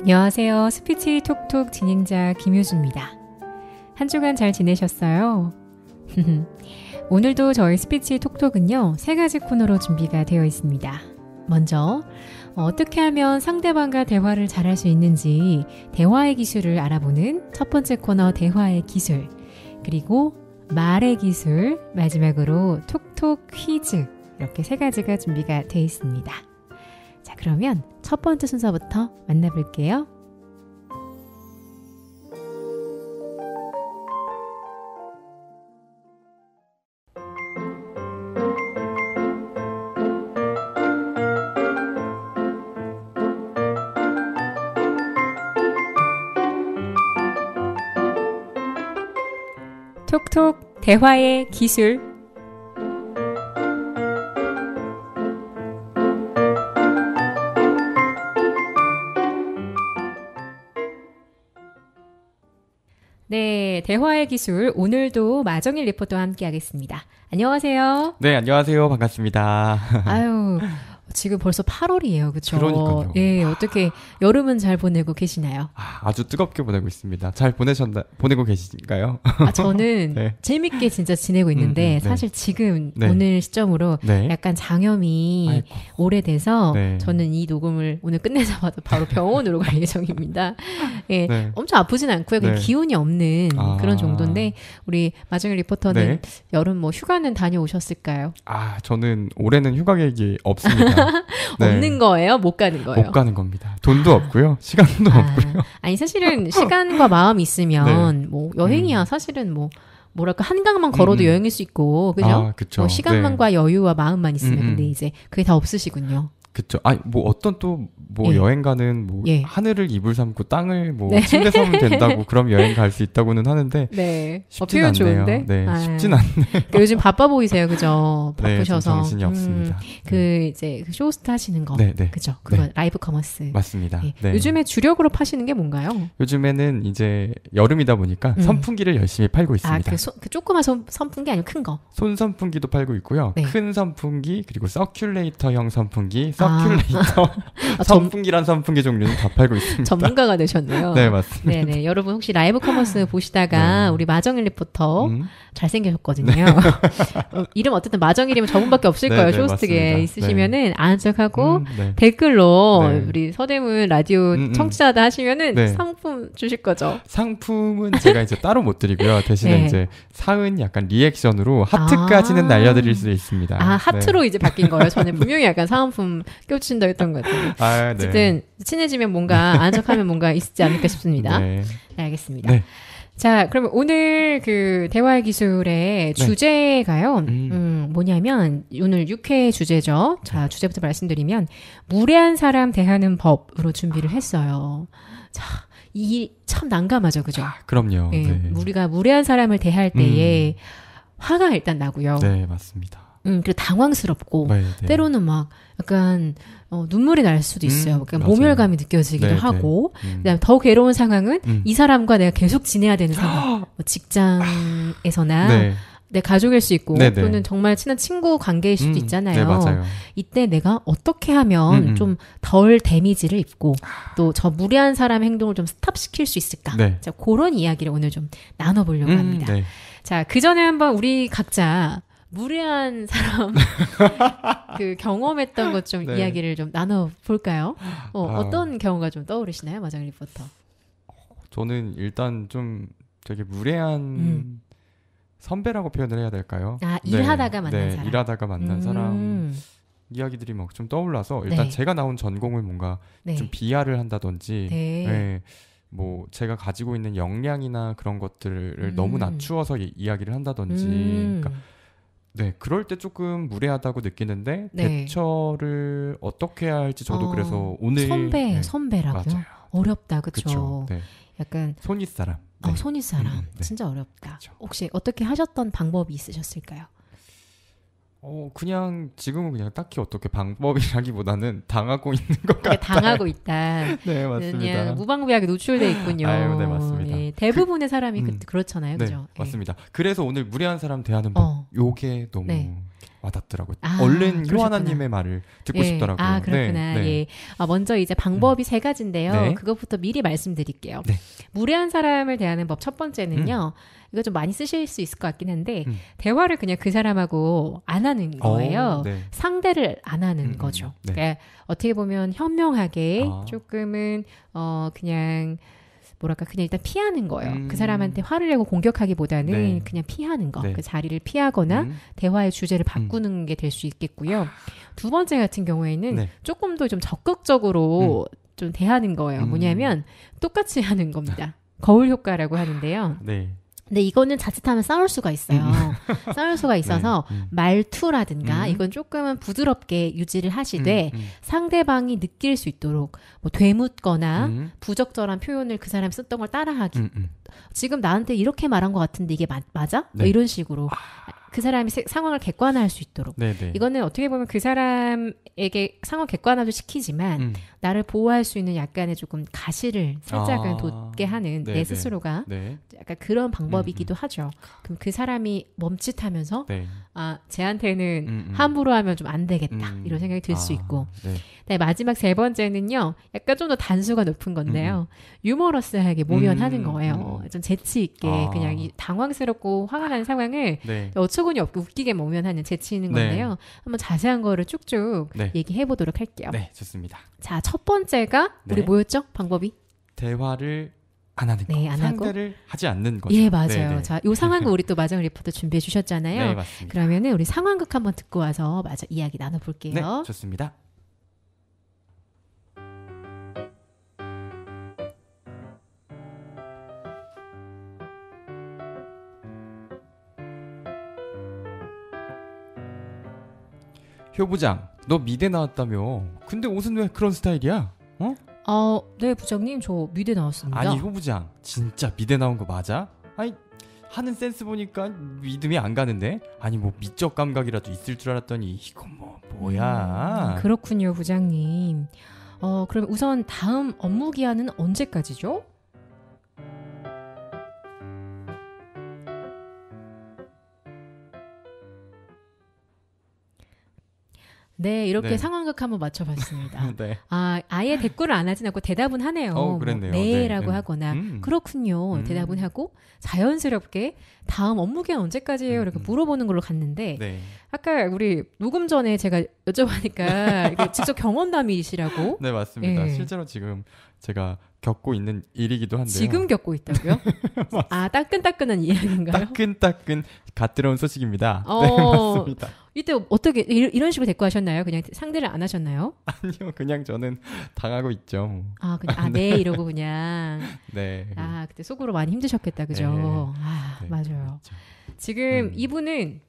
안녕하세요. 스피치 톡톡 진행자 김효주입니다. 한 주간 잘 지내셨어요? 오늘도 저희 스피치 톡톡은요, 3가지 코너로 준비가 되어 있습니다. 먼저 어떻게 하면 상대방과 대화를 잘할 수 있는지 대화의 기술을 알아보는 첫 번째 코너 대화의 기술, 그리고 말의 기술, 마지막으로 톡톡 퀴즈, 이렇게 3가지가 준비가 되어 있습니다. 자, 그러면 첫 번째 순서부터 만나볼게요. 톡톡 대화의 기술. 네, 대화의 기술. 오늘도 마정일 리포터와 함께 하겠습니다. 안녕하세요. 네, 안녕하세요. 반갑습니다. 아유, 지금 벌써 8월이에요. 그렇죠? 그러니까요. 예, 어떻게 여름은 잘 보내고 계시나요? 아주 뜨겁게 보내고 있습니다. 잘 보내고 계신가요? 저는 네. 재밌게 진짜 지내고 있는데 네. 사실 지금 네. 오늘 시점으로 네. 약간 장염이 아이고. 오래돼서 네. 저는 이 녹음을 오늘 끝내자마자 바로 병원으로 갈 예정입니다. 예, 네. 엄청 아프진 않고요. 그냥 네. 기운이 없는 그런 정도인데 우리 마정일 리포터는 네. 여름 뭐 휴가는 다녀오셨을까요? 저는 올해는 휴가 계획이 없습니다. 네. 없는 거예요? 못 가는 거예요? 못 가는 겁니다. 돈도 없고요. 시간도 없고요. 아니 사실은 시간과 마음이 있으면 뭐 여행이야 사실은 뭐랄까 한강만 걸어도 여행일 수 있고 그죠? 그쵸. 뭐 시간만과 네. 여유와 마음만 있으면 근데 이제 그게 다 없으시군요. 그쵸. 뭐 어떤 또 예. 여행가는 예. 하늘을 이불 삼고 땅을 네. 침대 삼으면 된다고 그럼 여행 갈 수 있다고는 하는데 네. 쉽진 표현 않네요. 좋은데? 네, 쉽진 않네요. 그러니까 요즘 바빠 보이세요, 그죠? 네, 바쁘셔서. 좀 정신이 없습니다. 이제 그 쇼호스트 하시는 거, 네, 네. 그죠? 그거 네. 라이브 커머스. 맞습니다. 예. 네. 요즘에 주력으로 파시는 게 뭔가요? 요즘에는 이제 여름이다 보니까 선풍기를 열심히 팔고 있습니다. 그 조그만 선풍기 아니면 큰 거? 손 선풍기도 팔고 있고요. 네. 큰 선풍기 그리고 서큘레이터형 선풍기, 서큘레이터 선풍기란 선풍기 종류는 다 팔고 있습니다. 전문가가 되셨네요. 네, 맞습니다. 네네. 여러분 혹시 라이브 커머스 보시다가 네. 우리 마정일 리포터 잘생기셨거든요. 이름 어쨌든 마정일이면 저분밖에 없을 거예요. 쇼호스트계 있으시면은 아는 척하고 네. 댓글로 네. 우리 서대문 라디오 청취자다 하시면은 네. 상품 주실 거죠. 상품은 제가 이제 따로 못 드리고요. 대신에 네. 이제 사은 약간 리액션으로 하트까지는 날려드릴 수 있습니다. 하트로 이제 바뀐 거예요. 저는 분명히 약간 사은품 껴주신다 했던 것 같아요. 네. 어쨌든 친해지면 뭔가 아는 척하면 뭔가 있지 않을까 싶습니다. 네. 네, 알겠습니다. 네. 자, 그러면 오늘 그 대화의 기술의 주제가요. 뭐냐면 오늘 6회 주제죠. 자, 주제부터 말씀드리면 무례한 사람 대하는 법으로 준비를 했어요. 자, 이 참 난감하죠, 그죠? 그럼요. 네, 네. 우리가 무례한 사람을 대할 때에 화가 일단 나고요. 네, 맞습니다. 그리고 당황스럽고 네, 네. 때로는 막 약간 눈물이 날 수도 있어요. 그러니까 맞아요. 모멸감이 느껴지기도 네, 하고 네. 그다음에 더 괴로운 상황은 이 사람과 내가 계속 지내야 되는 상황. 뭐 직장에서나 네. 내 가족일 수 있고 네, 네. 또는 정말 친한 친구 관계일 수도 있잖아요. 네, 맞아요. 이때 내가 어떻게 하면 좀 덜 데미지를 입고 또 저 무례한 사람의 행동을 좀 스탑시킬 수 있을까? 네. 자, 그런 이야기를 오늘 좀 나눠보려고 합니다. 네. 자, 그 전에 한번 우리 각자 무례한 사람 그 경험했던 것 좀 네. 이야기를 좀 나눠볼까요? 어떤 경우가 좀 떠오르시나요, 마정 리포터? 저는 일단 좀 되게 무례한 선배라고 표현을 해야 될까요? 일하다가 만난 사람. 일하다가 만난 사람 이야기들이 막 좀 떠올라서 일단 네. 제가 나온 전공을 뭔가 네. 좀 비하를 한다든지 네. 뭐 제가 가지고 있는 역량이나 그런 것들을 너무 낮추어서 이야기를 한다든지 그러니까 네, 그럴 때 조금 무례하다고 느끼는데 네. 대처를 어떻게 해야 할지 저도 그래서 오늘 선배라고요? 맞아요. 어렵다, 그렇죠? 네. 약간 손윗사람. 네. 손윗사람 네. 진짜 어렵다. 그쵸. 혹시 어떻게 하셨던 방법이 있으셨을까요? 그냥 지금은 그냥 딱히 어떻게 방법이라기보다는 당하고 있는 것 같아요. 당하고 있다. 네, 맞습니다. 그냥 무방비하게 노출돼 있군요. 아유, 네, 맞습니다. 예, 대부분의 사람이 그렇잖아요, 네, 그죠? 맞습니다. 그래서 오늘 무례한 사람 대하는 법, 요게 너무 네. 와닿더라고요. 얼른 그러셨구나. 효하나님의 말을 듣고 예. 싶더라고요. 그렇구나. 네. 예. 먼저 이제 방법이 세 가지인데요. 네. 그것부터 미리 말씀드릴게요. 네. 무례한 사람을 대하는 법 첫 번째는요. 이거 좀 많이 쓰실 수 있을 것 같긴 한데 대화를 그냥 그 사람하고 안 하는 거예요. 네. 상대를 안 하는 거죠. 네. 그러니까 어떻게 보면 현명하게 아. 조금은 그냥 뭐랄까 그냥 일단 피하는 거예요. 그 사람한테 화를 내고 공격하기보다는 네. 그냥 피하는 거. 네. 그 자리를 피하거나 대화의 주제를 바꾸는 게 될 수 있겠고요. 두 번째 같은 경우에는 네. 조금 더 좀 적극적으로 좀 대하는 거예요. 뭐냐면 똑같이 하는 겁니다. 거울 효과라고 하는데요. 네. 근데 이거는 자칫하면 싸울 수가 있어요. 싸울 수가 있어서 네. 말투라든가 이건 조금은 부드럽게 유지를 하시되 상대방이 느낄 수 있도록 뭐 되묻거나 부적절한 표현을 그 사람이 썼던 걸 따라하기. 지금 나한테 이렇게 말한 것 같은데 이게 맞아? 네. 뭐 이런 식으로 그 사람이 상황을 객관화할 수 있도록. 네네. 이거는 어떻게 보면 그 사람에게 상황 객관화도 시키지만 나를 보호할 수 있는 약간의 조금 가시를 살짝은 돋게 하는 네네. 내 스스로가 네. 약간 그런 방법이기도 하죠. 그럼 그 사람이 멈칫하면서 네. 쟤한테는 함부로 하면 좀 안 되겠다 이런 생각이 들 수 있고 네. 네, 마지막 세 번째는요. 약간 좀 더 단수가 높은 건데요. 유머러스하게 모면하는 거예요. 좀 재치 있게 그냥 이 당황스럽고 화가 나는 상황을 네. 어처구니 없게 웃기게 모면하는 재치 있는 건데요. 네. 한번 자세한 거를 쭉쭉 네. 얘기해 보도록 할게요. 네, 좋습니다. 자, 첫 번째가 우리 네. 뭐였죠? 방법이? 대화를 안 하는 거. 네, 안 하고. 상대를 하지 않는 거죠. 예, 맞아요. 네네. 자, 요 상황극 우리 또 마정 리포터 준비해 주셨잖아요. 네, 맞습니다. 그러면은 우리 상황극 한번 듣고 와서 마저 이야기 나눠볼게요. 네, 좋습니다. 효 부장, 너 미대 나왔다며? 근데 옷은 왜 그런 스타일이야? 네, 부장님, 저 미대 나왔습니다. 아니, 효 부장, 진짜 미대 나온 거 맞아? 아니, 하는 센스 보니까 믿음이 안 가는데? 아니, 뭐 미적 감각이라도 있을 줄 알았더니 이건 뭐야? 그렇군요, 부장님. 그럼 우선 다음 업무 기한은 언제까지죠? 네, 이렇게 네. 상황극 한번 맞춰봤습니다. 네. 아예 댓글을 안 하진 않고 대답은 하네요. 그랬네요. 네라고 네. 하거나 그렇군요. 대답은 하고 자연스럽게 다음 업무 기한 언제까지예요? 이렇게 물어보는 걸로 갔는데 네. 아까 우리 녹음 전에 제가 여쭤보니까 이게 직접 경험담이시라고. 네, 맞습니다. 네. 실제로 지금 제가 겪고 있는 일이기도 한데요. 지금 겪고 있다고요? 따끈따끈한 이야기인가요? 따끈따끈 갓 들어온 소식입니다. 네, 맞습니다. 이때 어떻게 이런 식으로 대꾸하셨나요? 그냥 상대를 안 하셨나요? 아니요, 그냥 저는 당하고 있죠. 그냥 네 이러고 그냥. 네. 그때 속으로 많이 힘드셨겠다, 그죠? 네, 맞아요. 그렇죠. 지금 이분은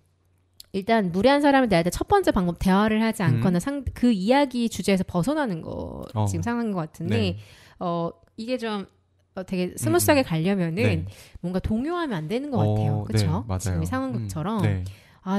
일단 무례한 사람을 대할 때 첫 번째 방법 대화를 하지 않거나 그 이야기 주제에서 벗어나는 거 지금 상황인 것 같은데 네. 이게 좀 되게 스무스하게 가려면은 네. 뭔가 동요하면 안 되는 것 같아요. 그렇죠? 네, 맞아요. 지금 이 상황극처럼 네.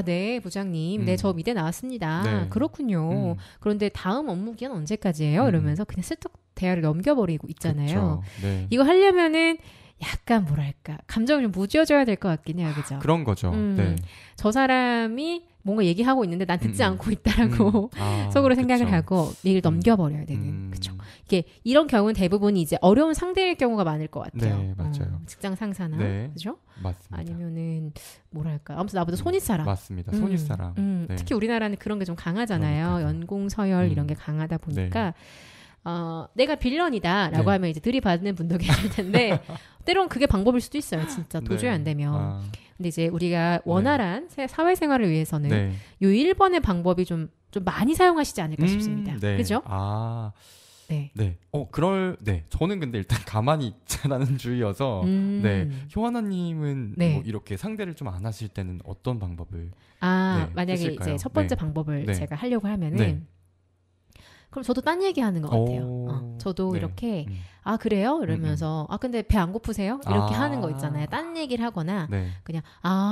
네, 부장님. 네, 저 미대 나왔습니다. 네. 그렇군요. 그런데 다음 업무 기한 언제까지예요? 이러면서 그냥 슬쩍 대화를 넘겨버리고 있잖아요. 그렇죠. 네. 이거 하려면은 약간 뭐랄까 감정을 좀 무뎌줘야 될 것 같긴 해요, 그죠? 그런 거죠. 네. 저 사람이 뭔가 얘기하고 있는데 난 듣지 않고 있다라고 속으로 생각을 그쵸. 하고 얘기를 넘겨버려야 되는. 그렇죠. 이게 이런 경우는 대부분이 이제 어려운 상대일 경우가 많을 것 같아요. 네, 맞아요. 직장 상사나 네. 그렇죠? 맞습니다. 아니면은 뭐랄까 아무튼 나보다 손윗사람. 맞습니다. 손윗사람. 네. 특히 우리나라는 그런 게 좀 강하잖아요. 그러니까요. 연공 서열 이런 게 강하다 보니까. 네. 내가 빌런이다라고 네. 하면 이제 들이받는 분도 계실 텐데 때론 그게 방법일 수도 있어요. 진짜 도저히 네. 안 되면. 근데 이제 우리가 원활한 사회생활을 위해서는 네. 요 1번의 방법이 좀 많이 사용하시지 않을까 싶습니다. 네. 그죠? 네. 네. 저는 근데 일단 가만히 있자라는 주의여서, 네. 효하나님은 네. 뭐 이렇게 상대를 좀 안 하실 때는 어떤 방법을? 네, 만약에 쓰실까요? 이제 첫 번째 네. 방법을 네. 제가 하려고 하면은 네. 그럼 저도 딴 얘기 하는 것 같아요. 저도 네. 이렇게 그래요? 이러면서 근데 배 안 고프세요? 이렇게 하는 거 있잖아요. 딴 얘기를 하거나 네. 그냥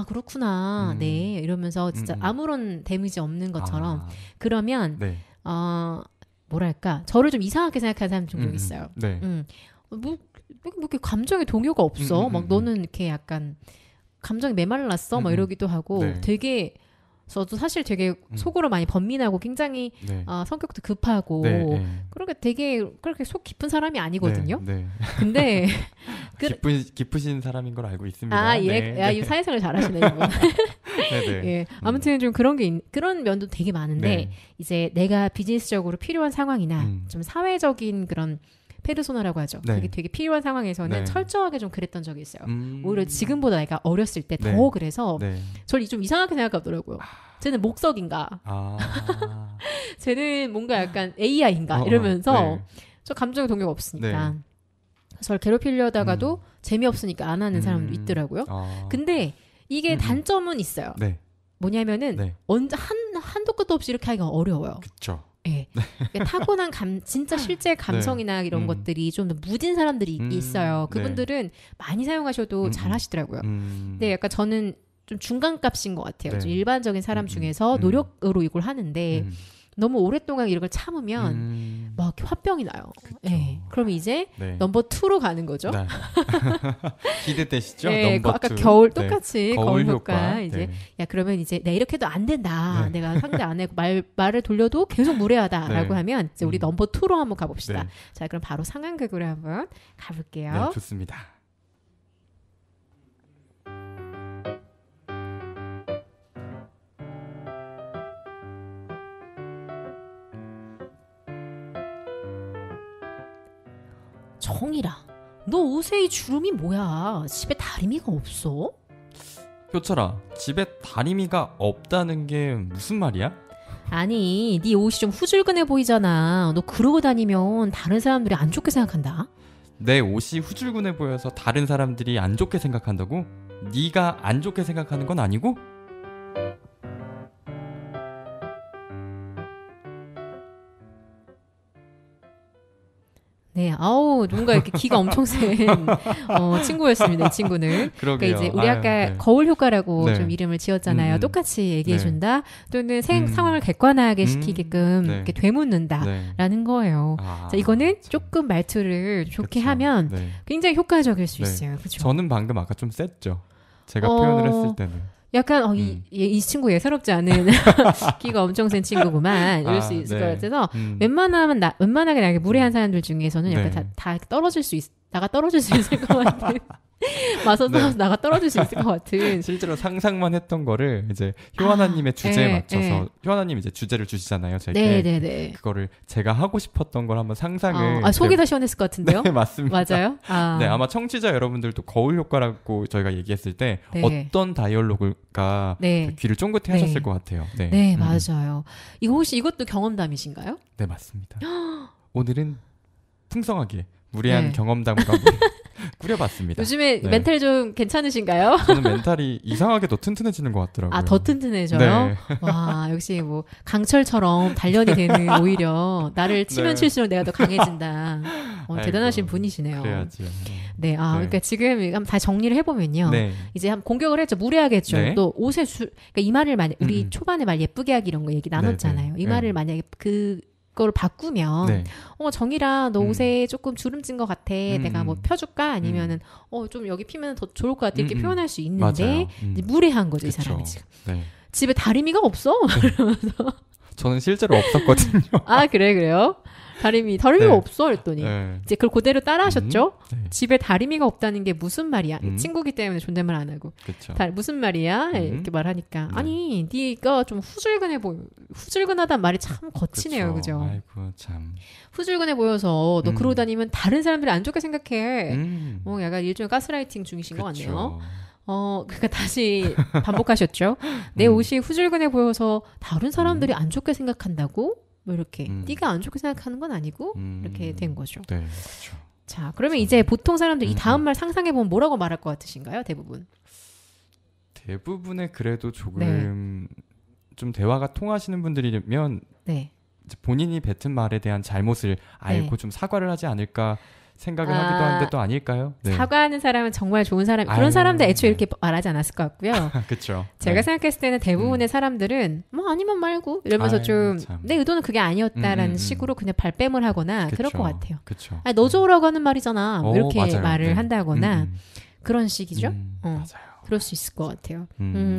그렇구나. 네. 이러면서 진짜 아무런 데미지 없는 것처럼 그러면 네. 뭐랄까 저를 좀 이상하게 생각하는 사람 종종 있어요. 네. 뭐 이렇게 감정의 동요가 없어. 막 너는 이렇게 약간 감정이 메말랐어. 막 이러기도 하고 네. 되게 저도 사실 되게 속으로 많이 번민하고 굉장히 네. 성격도 급하고 네, 네. 그렇게 되게 그렇게 속 깊은 사람이 아니거든요. 네, 네. 근데 깊으신 사람인 걸 알고 있습니다. 아, 예. 네, 야, 네. 이 사회생활 잘하시네, 이분. 네, 네. 예. 아무튼 좀 그런 면도 되게 많은데 네. 이제 내가 비즈니스적으로 필요한 상황이나 좀 사회적인 그런 페르소나라고 하죠. 네. 그게 되게 필요한 상황에서는 네. 철저하게 좀 그랬던 적이 있어요. 오히려 지금보다 내가 어렸을 때 더 네. 그래서 네. 저를 좀 이상하게 생각하더라고요. 쟤는 목석인가? 아. 쟤는 뭔가 약간 AI인가? 이러면서 네. 저 감정의 동요가 없으니까. 네. 저를 괴롭히려다가도 재미없으니까 안 하는 사람도 있더라고요. 근데 이게 단점은 있어요. 네. 뭐냐면은 네. 한도 끝도 없이 이렇게 하기가 어려워요. 그쵸. 예. 그러니까 타고난 진짜 실제 감성이나 이런 것들이 좀 더 무딘 사람들이 있어요. 그분들은 많이 사용하셔도 잘 하시더라고요. 근데 약간 저는 좀 중간값인 것 같아요. 네. 좀 일반적인 사람 중에서 노력으로 이걸 하는데 너무 오랫동안 이걸 참으면 막 화병이 나요. 예. 그럼 이제 네. 넘버 2로 가는 거죠. 네. 기대되시죠? 네, 넘버 아까 2. 겨울 네. 똑같이 거울 효과 네. 이제 야 그러면 이제 내가 이렇게 해도 안 된다. 네. 내가 상대 안 하고 말을 돌려도 계속 무례하다라고 네. 하면 이제 우리 넘버 2로 한번 가봅시다. 네. 자 그럼 바로 상황극으로 한번 가볼게요. 네, 좋습니다. 정이라, 너 옷에 이 주름이 뭐야? 집에 다리미가 없어? 효철아, 집에 다리미가 없다는 게 무슨 말이야? 아니, 네 옷이 좀 후줄근해 보이잖아. 너 그러고 다니면 다른 사람들이 안 좋게 생각한다. 내 옷이 후줄근해 보여서 다른 사람들이 안 좋게 생각한다고? 네가 안 좋게 생각하는 건 아니고? 네, 아우, 뭔가 이렇게 기가 엄청 센 친구였습니다, 이 친구는. 그러게요. 그러니까 이제 우리 아까 네. 거울 효과라고 네. 좀 이름을 지었잖아요. 똑같이 얘기해준다. 또는 음. 상황을 객관화하게 시키게끔 네. 이렇게 되묻는다라는 네. 거예요. 아, 자, 이거는 참. 조금 말투를 좋게 그쵸. 하면 네. 굉장히 효과적일 수 네. 있어요. 그렇죠? 저는 방금 아까 좀 셌죠. 제가 표현을 했을 때는. 약간 이 친구 예사롭지 않은 기가 엄청 센 친구구만 이럴 수 있을 네. 것 같아서 웬만하게 나에게 무례한 사람들 중에서는 약간 네. 다 떨어질 수 나가 떨어질 수 있을 것 같은 맞서서 나가 떨어질 수 있을 것 같은 실제로 상상만 했던 거를 이제 효하나님의 주제에 맞춰서 효하나님 이제 주제를 주시잖아요. 제게 네네네. 그거를 제가 하고 싶었던 걸 한번 상상을 속이 더 시원했을 것 같은데요? 네, 맞습니다. 맞아요? 네, 아마 청취자 여러분들도 거울 효과라고 저희가 얘기했을 때 네. 어떤 다이얼로그가 네. 귀를 쫑긋해 네. 하셨을 것 같아요. 네, 네, 맞아요. 이거 혹시 이것도 경험담이신가요? 네, 맞습니다. 오늘은 풍성하게 무례한 네. 경험담과 꾸려봤습니다. 요즘에 네. 멘탈 좀 괜찮으신가요? 저는 멘탈이 이상하게 더 튼튼해지는 것 같더라고요. 더 튼튼해져요? 네. 와, 역시 뭐 강철처럼 단련이 되는 오히려 나를 치면 네. 칠수록 내가 더 강해진다. 대단하신 아이고, 분이시네요. 그래야지요. 네, 그러니까 지금 한번 다 정리를 해보면요. 네. 이제 한번 공격을 했죠. 무례하게 했죠. 네. 또 옷에 그러니까 이 말을 우리 초반에 말 예쁘게 하기 이런 거 얘기 나눴잖아요. 네. 이 말을 만약에 그걸 바꾸면 네. 정이라 너 옷에 조금 주름진 것 같아. 내가 뭐 펴줄까? 아니면은 좀 여기 피면 더 좋을 것 같아. 이렇게 표현할 수 있는데 이제 무례한 거죠. 그쵸. 이 사람이 지금. 네. 집에 다리미가 없어? 저는 실제로 없었거든요. 그래요? 다리미가 네. 없어? 그랬더니 네. 이제 그걸 그대로 따라 하셨죠? 네. 집에 다리미가 없다는 게 무슨 말이야? 친구기 때문에 존댓말 안 하고 그쵸. 무슨 말이야? 이렇게 말하니까 네. 아니 네가 좀 후줄근하단 말이 참 거치네요. 그죠? 아이고 참. 후줄근해 보여서 너 그러고 다니면 다른 사람들이 안 좋게 생각해. 약간 일종의 가스라이팅 중이신 것 같네요. 그러니까 다시 반복하셨죠. 내 옷이 후줄근해 보여서 다른 사람들이 안 좋게 생각한다고? 뭐 이렇게 네가 안 좋게 생각하는 건 아니고 이렇게 된 거죠. 네, 그렇죠. 자, 그러면 이제 보통 사람들 이 다음 말 상상해 보면 뭐라고 말할 것 같으신가요? 대부분의 그래도 조금 좀 대화가 통하시는 분들이면 네. 이제 본인이 뱉은 말에 대한 잘못을 알고 좀 사과를 하지 않을까 생각을 하기도 하는데 또 아닐까요? 네. 사과하는 사람은 정말 좋은 사람. 그런 사람들 애초에 이렇게 말하지 않았을 것 같고요. 그렇죠. 제가 생각했을 때는 대부분의 사람들은 뭐 아니면 말고 이러면서 좀 내 의도는 그게 아니었다라는 식으로 그냥 발뺌을 하거나 그럴 것 같아요. 그렇죠. 너 좋으라고 하는 말이잖아. 뭐 이렇게 맞아요. 말을 네. 한다거나 그런 식이죠. 맞아요. 그럴 수 있을 것 같아요.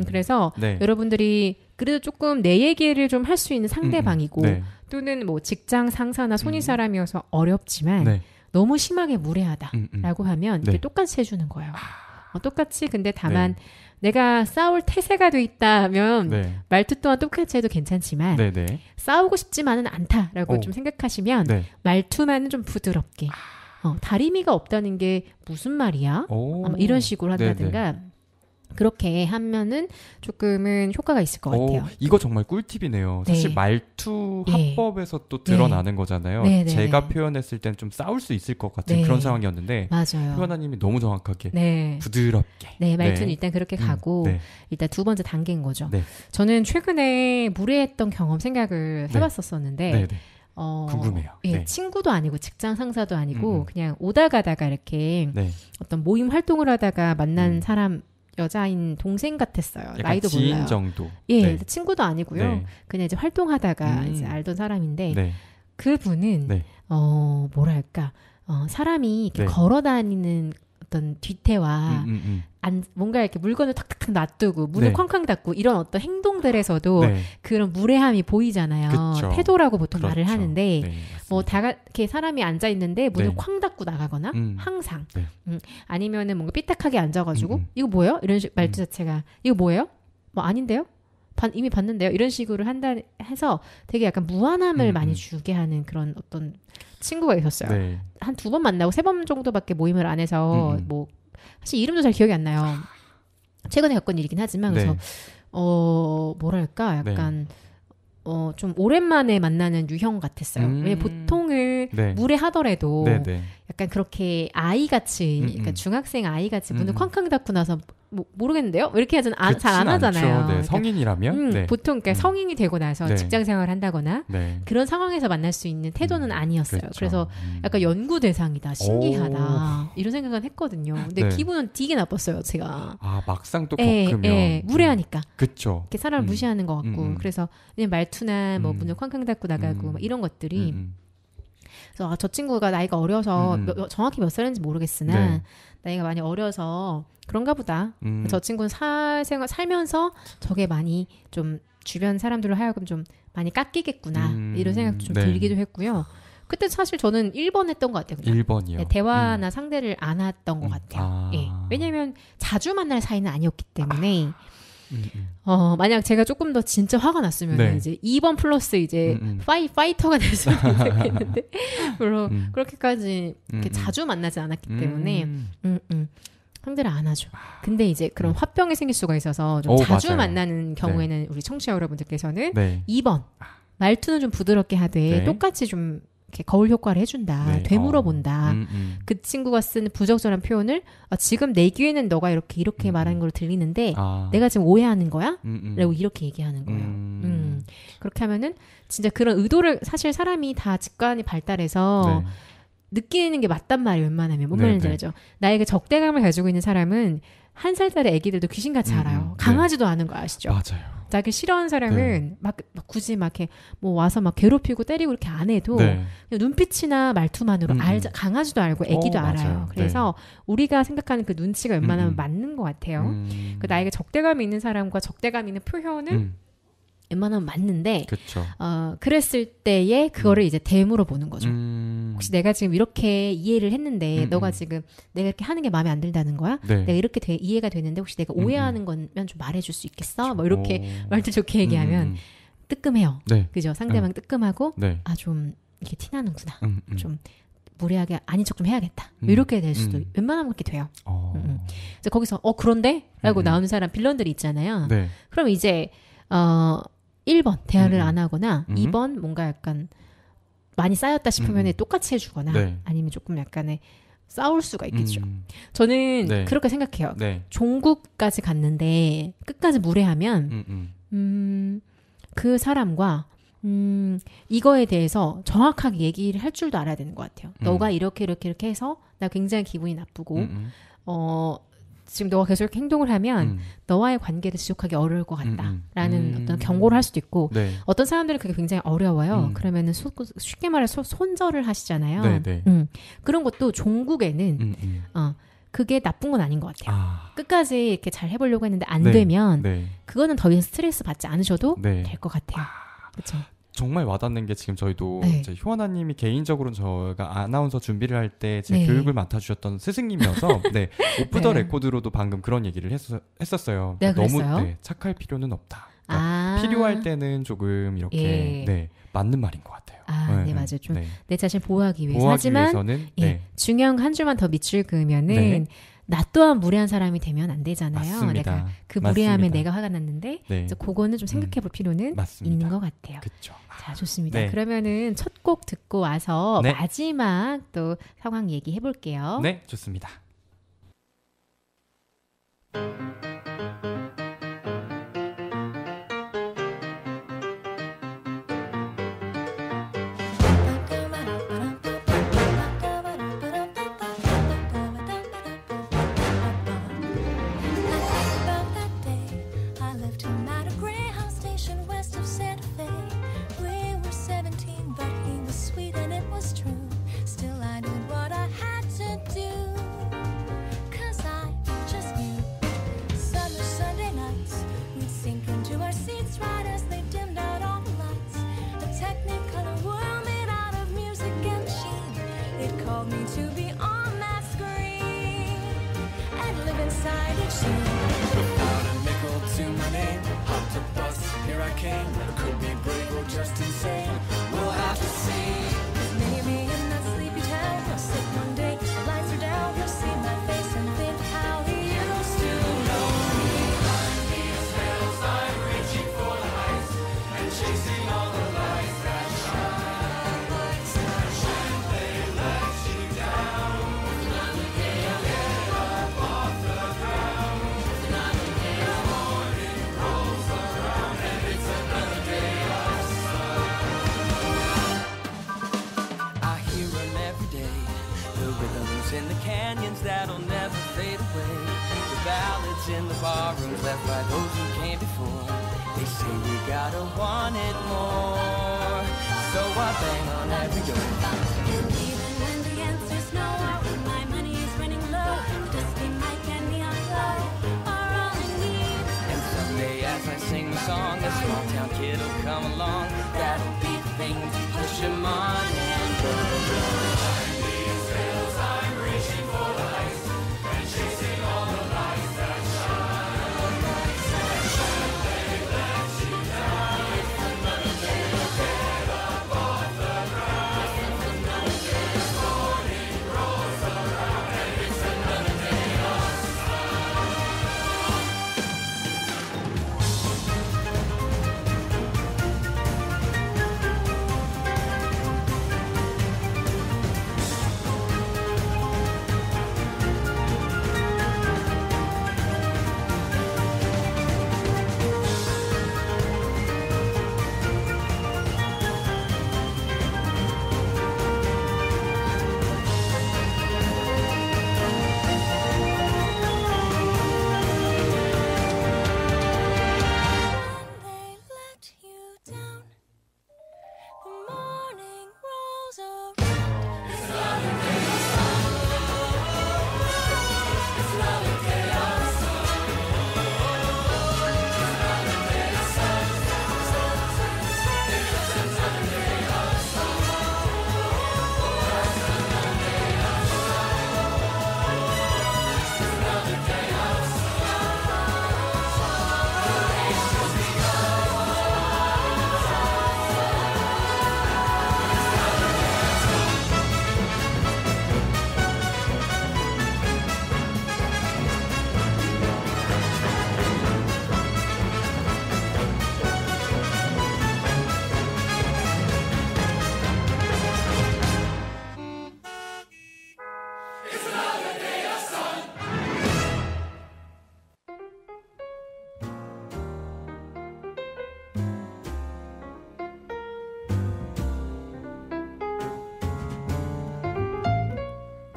그래서 네. 여러분들이 그래도 조금 내 얘기를 좀 할 수 있는 상대방이고 네. 또는 뭐 직장 상사나 손위 사람이어서 어렵지만 네. 너무 심하게 무례하다라고 하면 네. 이게 똑같이 해주는 거예요. 똑같이 근데 다만 내가 싸울 태세가 돼 있다면 네. 말투 또한 똑같이 해도 괜찮지만 네. 네. 싸우고 싶지만은 않다라고 좀 생각하시면 네. 말투만은 좀 부드럽게 다리미가 없다는 게 무슨 말이야? 이런 식으로 한다든가 그렇게 하면은 조금은 효과가 있을 것 같아요. 이거 정말 꿀팁이네요. 네. 사실 말투 네. 합법에서 또 드러나는 거잖아요. 네. 제가 표현했을 땐 좀 싸울 수 있을 것 같은 네. 그런 상황이었는데 맞아요. 표현아님이 너무 정확하게 네. 부드럽게. 네, 말투는 일단 그렇게 가고 네. 일단 두 번째 단계인 거죠. 네. 저는 최근에 무례했던 경험 생각을 해봤었었는데 네. 궁금해요. 예, 네. 친구도 아니고 직장 상사도 아니고 그냥 오다 가다가 이렇게 네. 어떤 모임 활동을 하다가 만난 사람 여자인 동생 같았어요. 약간 나이도 지인 몰라요. 정도. 예, 네. 친구도 아니고요. 네. 그냥 이제 활동하다가 이제 알던 사람인데 네. 그분은 네. 뭐랄까 사람이 이렇게 네. 걸어다니는 어떤 뒤태와 뭔가 이렇게 물건을 탁탁탁 놔두고 문을 네. 쾅쾅 닫고 이런 어떤 행동들에서도 네. 그런 무례함이 보이잖아요. 그쵸. 태도라고 보통 그렇죠. 말을 하는데 네, 뭐 이렇게 사람이 앉아 있는데 문을 네. 쾅 닫고 나가거나 항상 네. 아니면은 뭔가 삐딱하게 앉아가지고 이거 뭐예요? 이런 말투 자체가 이거 뭐예요? 뭐 아닌데요? 이미 봤는데요. 이런 식으로 한다 해서 되게 약간 무안함을 많이 주게 하는 그런 어떤 친구가 있었어요. 네. 한 2번 만나고 3번 정도밖에 모임을 안 해서 뭐 사실 이름도 잘 기억이 안 나요. 최근에 겪은 일이긴 하지만 그래서 뭐랄까 약간 좀 오랜만에 만나는 유형 같았어요. 왜 보통을 무례하더라도 약간 그렇게 아이같이 그러니까 중학생 아이같이 문을 쾅쾅 닫고 나서 모르겠는데요? 이렇게 하진 잘 안 하잖아요. 네, 성인이라면 보통 그러니까 성인이 되고 나서 직장 생활을 한다거나 그런 상황에서 만날 수 있는 태도는 아니었어요. 그렇죠. 그래서 약간 연구 대상이다, 신기하다 이런 생각은 했거든요. 근데 기분은 되게 나빴어요, 제가. 막상 또 겪으면 무례하니까. 그렇죠. 이렇게 사람을 무시하는 것 같고 그래서 그냥 말투나 뭐 문을 쾅쾅 닫고 나가고 막 이런 것들이. 그래서 저 친구가 나이가 어려서 정확히 몇 살인지 모르겠으나 나이가 많이 어려서 그런가 보다. 저 친구는 사회생활 살면서 저게 많이 좀 주변 사람들로 하여금 좀 많이 깎이겠구나 이런 생각도 좀 들기도 했고요. 그때 사실 저는 1번 했던 것 같아요. 1번이요? 네, 대화나 상대를 안 했던 것 같아요. 예. 왜냐면 자주 만날 사이는 아니었기 때문에 만약 제가 조금 더 진짜 화가 났으면 이제 2번 플러스 이제 파이터가 될 수도 있겠는데 물론 그렇게까지 이렇게 자주 만나지 않았기 때문에 상대를 안 하죠. 근데 이제 그런 화병이 생길 수가 있어서 좀 자주 맞아요. 만나는 경우에는 우리 청취자 여러분들께서는 2번 말투는 좀 부드럽게 하되 똑같이 좀 이렇게 거울 효과를 해준다. 되물어본다. 그 친구가 쓰는 부적절한 표현을 지금 내 귀에는 너가 이렇게 말하는 걸로 들리는데 내가 지금 오해하는 거야? 라고 이렇게 얘기하는 거예요. 그렇게 하면은 진짜 그런 의도를 사실 사람이 다 직관이 발달해서 느끼는 게 맞단 말이에요. 웬만하면. 뭔 말인지 알죠? 나에게 적대감을 가지고 있는 사람은 1살짜리 애기들도 귀신같이 알아요. 강하지도 않은 거 아시죠? 맞아요. 자기 싫어하는 사람은 막 굳이 막 이렇게 뭐 와서 막 괴롭히고 때리고 이렇게 안 해도 그냥 눈빛이나 말투만으로 강아지도 알고 애기도 알아요. 맞아요. 그래서 우리가 생각하는 그 눈치가 웬만하면 맞는 것 같아요. 그 나에게 적대감이 있는 사람과 적대감 있는 표현은 웬만하면 맞는데 그쵸. 그랬을 때에 그거를 이제 되물어 보는 거죠. 혹시 내가 지금 이렇게 이해를 했는데 너가 지금 내가 이렇게 하는 게 마음에 안 든다는 거야? 내가 이렇게 이해가 되는데 혹시 내가 오해하는 거면 좀 말해줄 수 있겠어? 뭐 이렇게 말도 좋게 얘기하면 뜨끔해요. 그죠? 상대방 뜨끔하고 좀 이렇게 티나는구나. 좀 무례하게 아닌 척 좀 해야겠다. 이렇게 될 수도 웬만하면 그렇게 돼요. 그래서 거기서 그런데? 라고 나오는 사람 빌런들이 있잖아요. 그럼 이제 1번 대화를 안 하거나 2번 뭔가 약간 많이 쌓였다 싶으면 똑같이 해주거나 아니면 조금 약간의 싸울 수가 있겠죠. 저는 그렇게 생각해요. 종국까지 갔는데 끝까지 무례하면 그 사람과 이거에 대해서 정확하게 얘기를 할 줄도 알아야 되는 것 같아요. 너가 이렇게 해서 나 굉장히 기분이 나쁘고 지금 너가 계속 이렇게 행동을 하면 너와의 관계를 지속하기 어려울 것 같다라는 어떤 경고를 할 수도 있고 어떤 사람들은 그게 굉장히 어려워요. 그러면은 쉽게 말해서 손절을 하시잖아요. 그런 것도 종국에는 그게 나쁜 건 아닌 것 같아요. 끝까지 이렇게 잘 해보려고 했는데 안 되면 그거는 더 이상 스트레스 받지 않으셔도 될 것 같아요. 그렇죠. 정말 와닿는 게 지금 저희도 이제 효아나님이 개인적으로 저희가 아나운서 준비를 할 때 제 교육을 맡아주셨던 스승님이어서 오프 더 레코드로도 방금 그런 얘기를 했었어요. 너무 착할 필요는 없다. 그러니까 필요할 때는 조금 이렇게 맞는 말인 것 같아요. 네, 맞아요. 좀 내 자신 보호하기 위해서. 하지만 위해서는, 중요한 한 줄만 더 밑줄 그으면은 나 또한 무례한 사람이 되면 안 되잖아요. 맞습니다. 내가 그 무례함에 내가 화가 났는데 그래서 그거는 좀 생각해 볼 필요는 있는 것 같아요. 그쵸. 자, 좋습니다. 그러면은 첫 곡 듣고 와서 마지막 또 상황 얘기해 볼게요. 네, 좋습니다.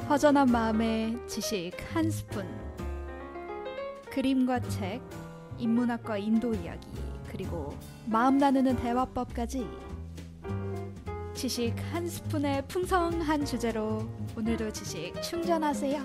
허전한 마음에 지식 한 스푼. 그림과 책, 인문학과 인도 이야기, 그리고 마음 나누는 대화법까지 지식 한 스푼의 풍성한 주제로 오늘도 지식 충전하세요.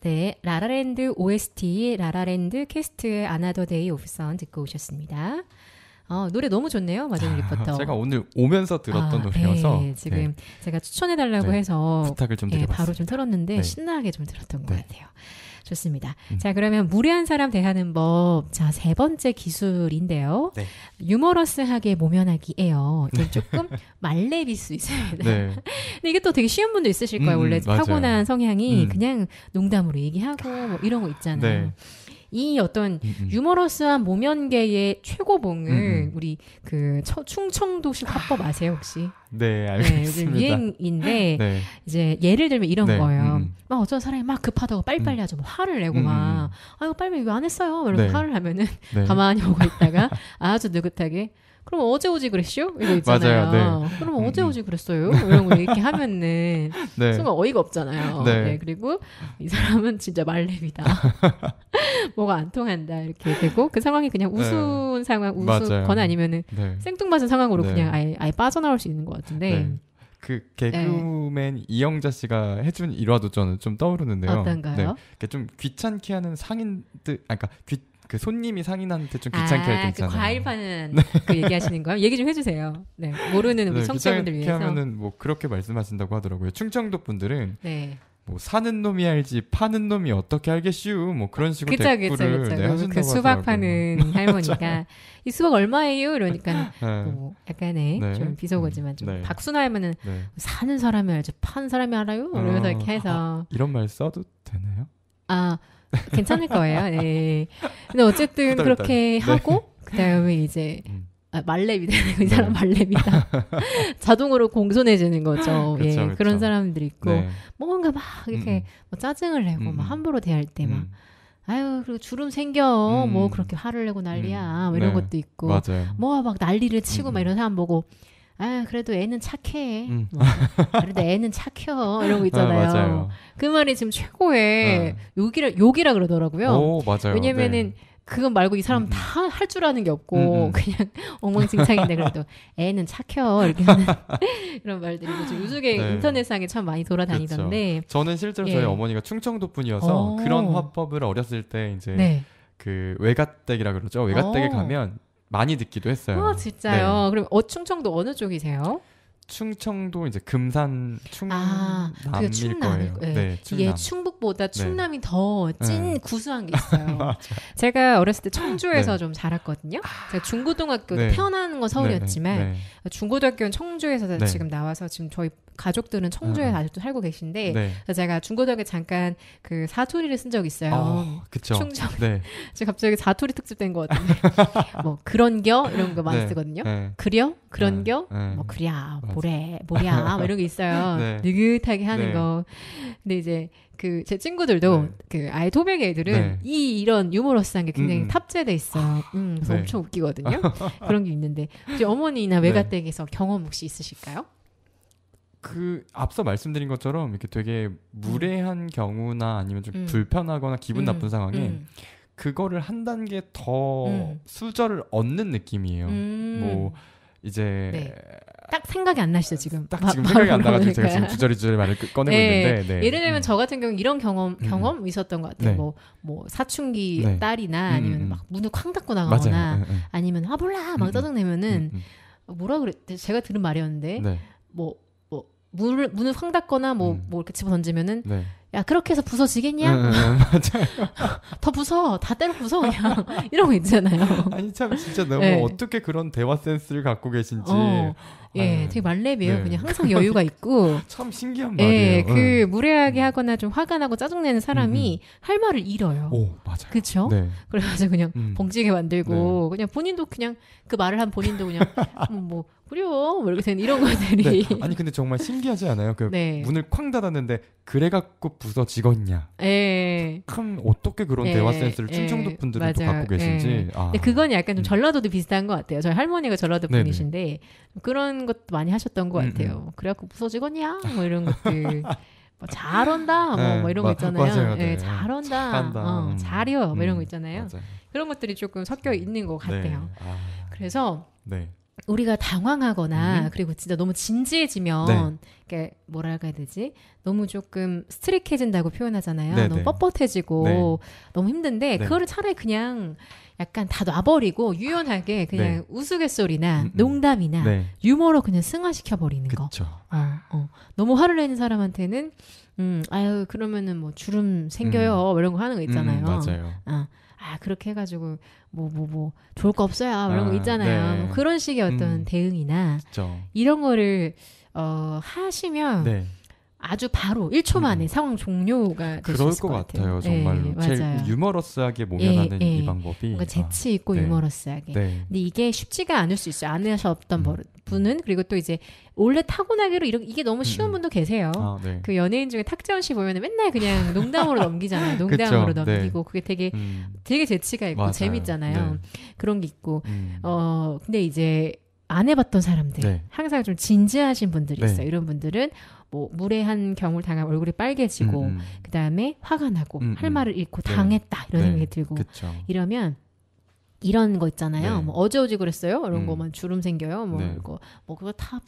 네, 라라랜드 OST 라라랜드 캐스트의 Another Day of Sun 듣고 오셨습니다. 노래 너무 좋네요, 마정희 리포터. 제가 오늘 오면서 들었던 노래여서 네, 지금 제가 추천해달라고 해서 부탁을 좀 드려봤습니다. 바로 좀 틀었는데 신나게 좀 들었던 것 같아요. 좋습니다. 자, 그러면 무례한 사람 대하는 법. 자, 3번째 기술인데요. 유머러스하게 모면하기예요. 이건 조금 말레비일 수 있습니다. 근데 이게 또 되게 쉬운 분도 있으실 거예요. 원래 타고난 성향이 그냥 농담으로 얘기하고 뭐 이런 거 있잖아요. 이 어떤 유머러스한 모면계의 최고봉을 우리 그 충청도식 화법 아세요 혹시? 네, 알겠습니다. 요즘 유행인데 이제 예를 들면 이런 거예요. 막 어떤 사람이 막 급하다고 빨리빨리 하죠. 뭐 화를 내고 막 아이고 빨리 왜 안 했어요? 이러고 화를 하면은 가만히 보고 있다가 아주 느긋하게 그럼 어제 오지 그랬쇼? 이거 있잖아요. 맞아요. 그럼 어제 오지 그랬어요? 이런 거 이렇게 하면은 순간 어이가 없잖아요. 그리고 이 사람은 진짜 말렙이다. 뭐가 안 통한다 이렇게 되고 그 상황이 그냥 우스운 상황, 우스거나 아니면은 생뚱맞은 상황으로 그냥 아예 빠져나올 수 있는 것 같은데. 그 개그맨 이영자 씨가 해준 일화도 저는 좀 떠오르는데요. 어떤가요? 좀 귀찮게 하는 상인들, 그러니까 그 손님이 상인한테 좀 귀찮게 할 때 있잖아요. 그 과일 파는 그 얘기하시는 거예요? 얘기 좀 해주세요. 네, 모르는 우리 청취자분들 위해서. 귀찮게 하면은 뭐 그렇게 말씀하신다고 하더라고요. 충청도 분들은 뭐 사는 놈이 알지 파는 놈이 어떻게 알겠슈 뭐 그런 식으로 댓글을 하신다고 그 수박 파는 할머니가 이 수박 얼마예요? 이러니까 뭐 약간의 좀 비속어지만 좀 박수나 하면은 사는 사람이 알지 파는 사람이 알아요? 이러면서 이렇게 해서 이런 말 써도 되나요? 괜찮을 거예요. 네. 근데 어쨌든 그렇게 하고 그다음에 이제 말렙이 되는 이 사람 말렙이다. 자동으로 공손해지는 거죠. 그쵸. 그런 사람들이 있고 뭔가 막 이렇게 뭐 짜증을 내고 막 함부로 대할 때 막 아유 그리고 주름 생겨 뭐 그렇게 화를 내고 난리야 뭐 이런 것도 있고 뭐 막 난리를 치고 막 이런 사람 보고 그래도 애는 착해. 그래도 애는 착혀. 이런 거 있잖아요. 그 말이 지금 최고의 욕이라 그러더라고요. 오, 맞아요. 왜냐면은 그건 말고 이 사람 다 할 줄 아는 게 없고 그냥 엉망진창인데 그래도 애는 착혀. 이렇게 하는 이런 말들이 요즘 요즘에 인터넷상에 참 많이 돌아다니던데. 그쵸. 저는 실제로 저희 어머니가 충청도 분이어서 그런 화법을 어렸을 때 이제 그 외갓댁이라 그러죠. 외갓댁에 가면 많이 듣기도 했어요. 진짜요? 그럼 충청도 어느 쪽이세요? 충청도 이제 금산 충남일 충남. 거예요. 이게 충북보다 충남이 더 찐 구수한 게 있어요. 제가 어렸을 때 청주에서 좀 자랐거든요. 제가 중고등학교 태어나는 건 서울이었지만 중고등학교는 청주에서 지금 나와서 지금 저희 가족들은 청주에 아직도 살고 계신데 그래서 제가 중고등학교 잠깐 그 사투리를 쓴 적이 있어요. 그쵸. 충청. 지금 갑자기 사투리 특집 된 것 같은데 뭐 그런겨 이런 거 많이 쓰거든요. 그려 그런겨 뭐 그랴 뭐래 뭐랴 뭐 이런 게 있어요. 느긋하게 하는 거. 근데 이제 그 제 친구들도 그 아예 토백 애들은 이런 유머러스한 게 굉장히 탑재돼 있어요. 그래서 엄청 웃기거든요. 그런 게 있는데 혹시 어머니나 외갓댁에서 경험 혹시 있으실까요? 그 앞서 말씀드린 것처럼 이렇게 되게 무례한 경우나 아니면 좀 불편하거나 기분 나쁜 상황에 그거를 한 단계 더 수저를 얻는 느낌이에요. 뭐 이제 딱 생각이 안 나시죠 지금? 딱 지금 생각이 안 나가지고 제가 지금 주저리 말을 꺼내고 있는데 예를 들면 저 같은 경우 이런 경험 있었던 것 같아요. 뭐 사춘기 딸이나 아니면 막 문을 쾅 닫고 나가거나 아니면 몰라 막 짜증내면은 뭐라 그랬대? 제가 들은 말이었는데 뭐 문을 확 닫거나 뭐 이렇게 집어 던지면은 야 그렇게 해서 부서지겠냐? 맞아요. 더 부서 다 때려 부서 그냥 이런 거 있잖아요. 아니 참 진짜 너무 어떻게 그런 대화 센스를 갖고 계신지. 되게 말렙이에요. 그냥 항상 여유가 있고. 참 신기한 말이에요. 그 무례하게 하거나 좀 화가 나고 짜증내는 사람이 할 말을 잃어요. 맞아요. 그렇죠? 그래가지고 그냥 벙찌게 만들고 그냥 본인도 그냥 그 말을 한 본인도 그냥 뭐 그래요 뭐 이렇게 되는 이런 것들이. 아니 근데 정말 신기하지 않아요? 그 문을 쾅 닫았는데 그래갖고 부서지겠냐? 참 어떻게 그런 대화 센스를 충청도 분들은 또 갖고 계신지. 근데 그건 약간 좀 전라도도 비슷한 것 같아요. 저희 할머니가 전라도 분이신데 그런 것도 많이 하셨던 것 같아요. 그래갖고 부서지겠냐? 뭐 이런 것들. 뭐 잘한다 뭐 이런 거 있잖아요. 맞아요. 잘한다. 잘해요. 뭐 이런 거 있잖아요. 맞아요. 그런 것들이 조금 섞여 있는 것 같아요. 그래서 우리가 당황하거나 그리고 진짜 너무 진지해지면 이게 뭐랄까 해야 되지? 너무 조금 스트릭해진다고 표현하잖아요. 네네. 너무 뻣뻣해지고 너무 힘든데 그거를 차라리 그냥 약간 다 놔버리고 유연하게 그냥 우스갯소리나 농담이나 유머로 그냥 승화시켜버리는 거. 너무 화를 내는 사람한테는 아유 그러면은 뭐 주름 생겨요 이런 거 하는 거 있잖아요. 맞아요. 그렇게 해가지고 뭐 좋을 거 없어요 이런 거 있잖아요. 뭐 그런 식의 어떤 대응이나 그쵸. 이런 거를 하시면 아주 바로 1초 만에 상황 종료가 될 수 있을 것 같아요. 정말로. 제일 유머러스하게 모면하는 이 방법이. 뭔가 재치 있고 유머러스하게. 근데 이게 쉽지가 않을 수 있어요. 안 하셨던 분은. 그리고 또 이제 원래 타고나기로 이게 너무 쉬운 분도 계세요. 그 연예인 중에 탁재훈 씨 보면 맨날 그냥 농담으로 넘기잖아요. 농담으로 넘기고 그게 되게 재치가 있고 재밌잖아요. 그런 게 있고. 근데 이제 안 해봤던 사람들 항상 좀 진지하신 분들이 있어요. 이런 분들은 뭐 무례한 경우를 당하면 얼굴이 빨개지고 그 다음에 화가 나고 할 말을 잃고 당했다 이런 생각이 들고 이러면 이런 거 있잖아요. 뭐 어제오지 그랬어요. 이런 거만 주름 생겨요. 뭐 이거 뭐 그거 다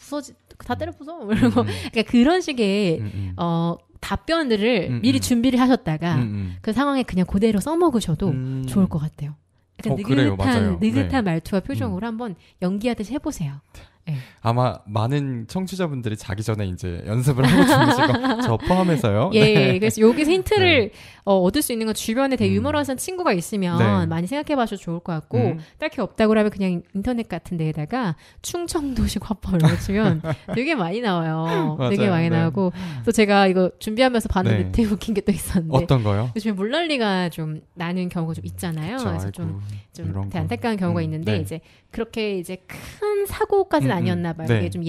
다 때려 부숴. 뭐 이런 거. 그러니까 그런 식의 답변들을 미리 준비를 하셨다가 그 상황에 그냥 그대로 써먹으셔도 좋을 것 같아요. 약간 느긋한 말투와 표정으로 한번 연기하듯이 해보세요. 아마 많은 청취자분들이 자기 전에 이제 연습을 하고 주무실 거, 저 포함해서요. 그래서 여기서 힌트를 얻을 수 있는 건 주변에 되게 유머러스한 친구가 있으면 많이 생각해봐셔도 좋을 것 같고 딱히 없다고 하면 그냥 인터넷 같은 데에다가 충청도식 화법 이런 거 치면 되게 많이 나와요. 되게 많이 나오고 또 제가 이거 준비하면서 봤는데 되게 웃긴 게 또 있었는데 어떤 거요? 요즘에 물난리가 좀 나는 경우가 좀 있잖아요. 그래서 좀 안타까운 경우가 있는데 이제 그렇게 이제 큰 사고까지는 아니었나 봐요. 이게 좀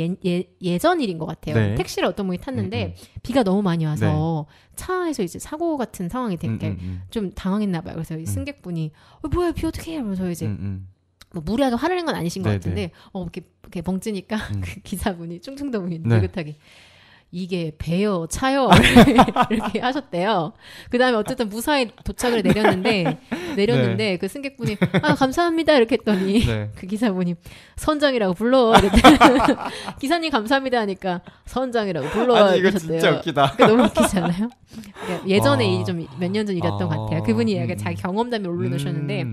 예전 일인 것 같아요. 택시를 어떤 분이 탔는데 비가 너무 많이 와서 차에서 이제 사고 같은 상황이 되게 좀 당황했나 봐요. 그래서 승객분이 뭐야 비 어떻게 해? 그래서 이제 뭐 무리하게 화를 낸 건 아니신 것 같은데 이렇게 벙찌니까 그 기사분이 충청도 분이 느긋하게 이게 배요 차요 이렇게 하셨대요. 그 다음에 어쨌든 무사히 도착을 내렸는데 그 승객분이 감사합니다 이렇게 했더니 그 기사분이 선장이라고 불러 기사님 감사합니다 하니까 선장이라고 불러 아니 이거 하셨대요. 진짜 웃기다. 너무 웃기잖아요. 그러니까 예전에 좀 몇 년 전 일했던 것 같아요. 그분이 약간 자기 경험담을 올려놓으셨는데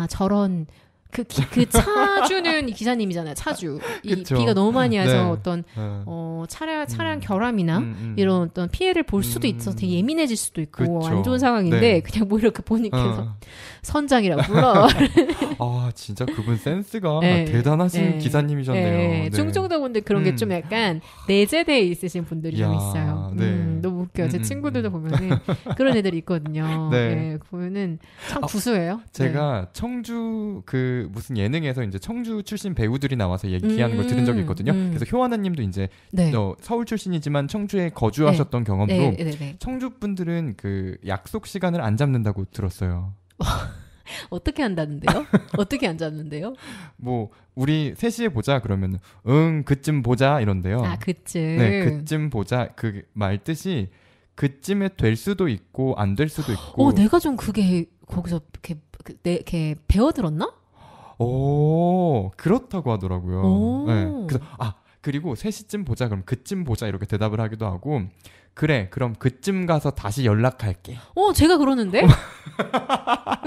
저런 그 차주는 기사님이잖아요. 차주. 비가 너무 많이 와서 어떤 차량 결함이나 이런 어떤 피해를 볼 수도 있어서 되게 예민해질 수도 있고 안 좋은 상황인데 그냥 뭐 이렇게 보니까 선장이라고 불러. 진짜 그분 센스가 대단하신 기사님이셨네요. 충청도 분들 그런 게 좀 약간 내재되어 있으신 분들이 좀 있어요. 너무 웃겨요. 제 친구들도 보면은 그런 애들이 있거든요. 보면은 참 구수해요. 제가 청주 무슨 예능에서 이제 청주 출신 배우들이 나와서 얘기하는 걸 들은 적이 있거든요. 그래서 효아나님도 이제 서울 출신이지만 청주에 거주하셨던 경험으로 청주 분들은 그 약속 시간을 안 잡는다고 들었어요. 어떻게 한다는데요? 어떻게 안 잡는데요? 뭐 우리 3시에 보자 그러면 그쯤 보자 이런데요. 그쯤. 그쯤 보자 그 말 뜻이 그쯤에 될 수도 있고 안 될 수도 있고. 내가 좀 그게 거기서 이렇게 배워들었나? 그렇다고 하더라고요. 그래서 그리고 3시쯤 보자 그럼 그쯤 보자 이렇게 대답을 하기도 하고 그래 그럼 그쯤 가서 다시 연락할게. 제가 그러는데?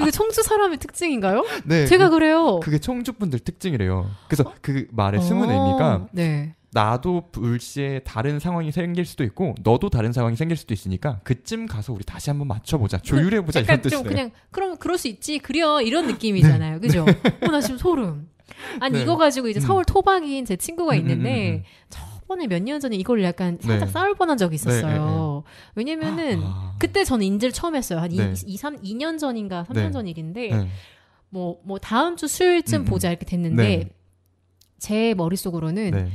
이게 청주 사람의 특징인가요? 제가 그래요. 그게 청주 분들 특징이래요. 그래서 그 말의 숨은 의미가 나도 불시에 다른 상황이 생길 수도 있고 너도 다른 상황이 생길 수도 있으니까 그쯤 가서 우리 다시 한번 맞춰보자. 조율해보자 이런 뜻이에요. 그냥 그럼 그럴 수 있지 그려 이런 느낌이잖아요. 그죠? 나 지금 소름. 이거 가지고 이제 서울 토박이인 제 친구가 있는데 저번에 몇 년 전에 이걸 약간 살짝 싸울 뻔한 적이 있었어요. 왜냐면은 그때 저는 인지를 처음 했어요. 한 2년 전인가 3년 전 일인데 뭐 다음 주 수요일쯤 보자 이렇게 됐는데 제 머릿속으로는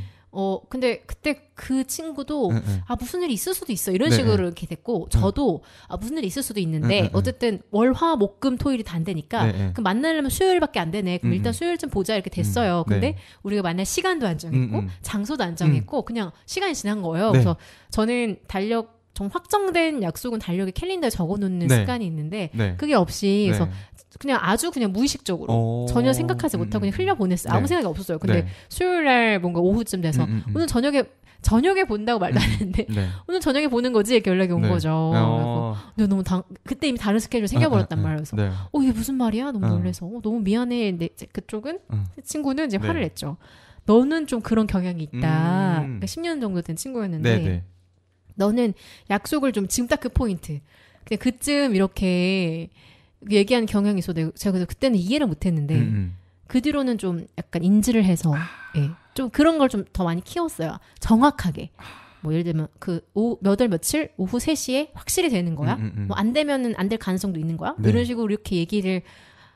근데 그때 그 친구도 무슨 일이 있을 수도 있어 이런 식으로 이렇게 됐고 저도 무슨 일이 있을 수도 있는데 어쨌든 월, 화, 목, 금, 토일이 다 안 되니까 그럼 만나려면 수요일밖에 안 되네. 그럼 일단 수요일쯤 보자 이렇게 됐어요. 근데 우리가 만날 시간도 안 정했고 장소도 안 정했고 그냥 시간이 지난 거예요. 그래서 저는 좀 확정된 약속은 달력에 캘린더에 적어놓는 네. 습관이 있는데 네. 그게 없이 그래서 네. 그냥 아주 그냥 무의식적으로 전혀 생각하지 못하고 그냥 흘려보냈어요. 아무 네. 생각이 없었어요. 근데 네. 수요일날 뭔가 오후쯤 돼서 오늘 저녁에 본다고 말도 안 했는데 네. 오늘 저녁에 보는 거지 이렇게 연락이 온 네. 거죠. 근데 너무 그때 이미 다른 스케줄이 생겨버렸단 말이에요. 그래서 네. 이게 무슨 말이야? 너무 놀래서 너무 미안해. 근데 그쪽은 친구는 이제 화를 냈죠. 너는 좀 그런 경향이 있다. 그러니까 10년 정도 된 친구였는데 네네. 너는 약속을 좀 지금 딱 그 포인트. 그냥 그쯤 이렇게 얘기하는 경향이 있어. 제가 그래서 그때는 이해를 못했는데 그 뒤로는 좀 약간 인지를 해서 예, 좀 그런 걸 좀 더 많이 키웠어요. 정확하게. 뭐 예를 들면 몇 월 며칠 오후 3시에 확실히 되는 거야. 뭐 안 되면은 안 될 가능성도 있는 거야. 네. 이런 식으로 이렇게 얘기를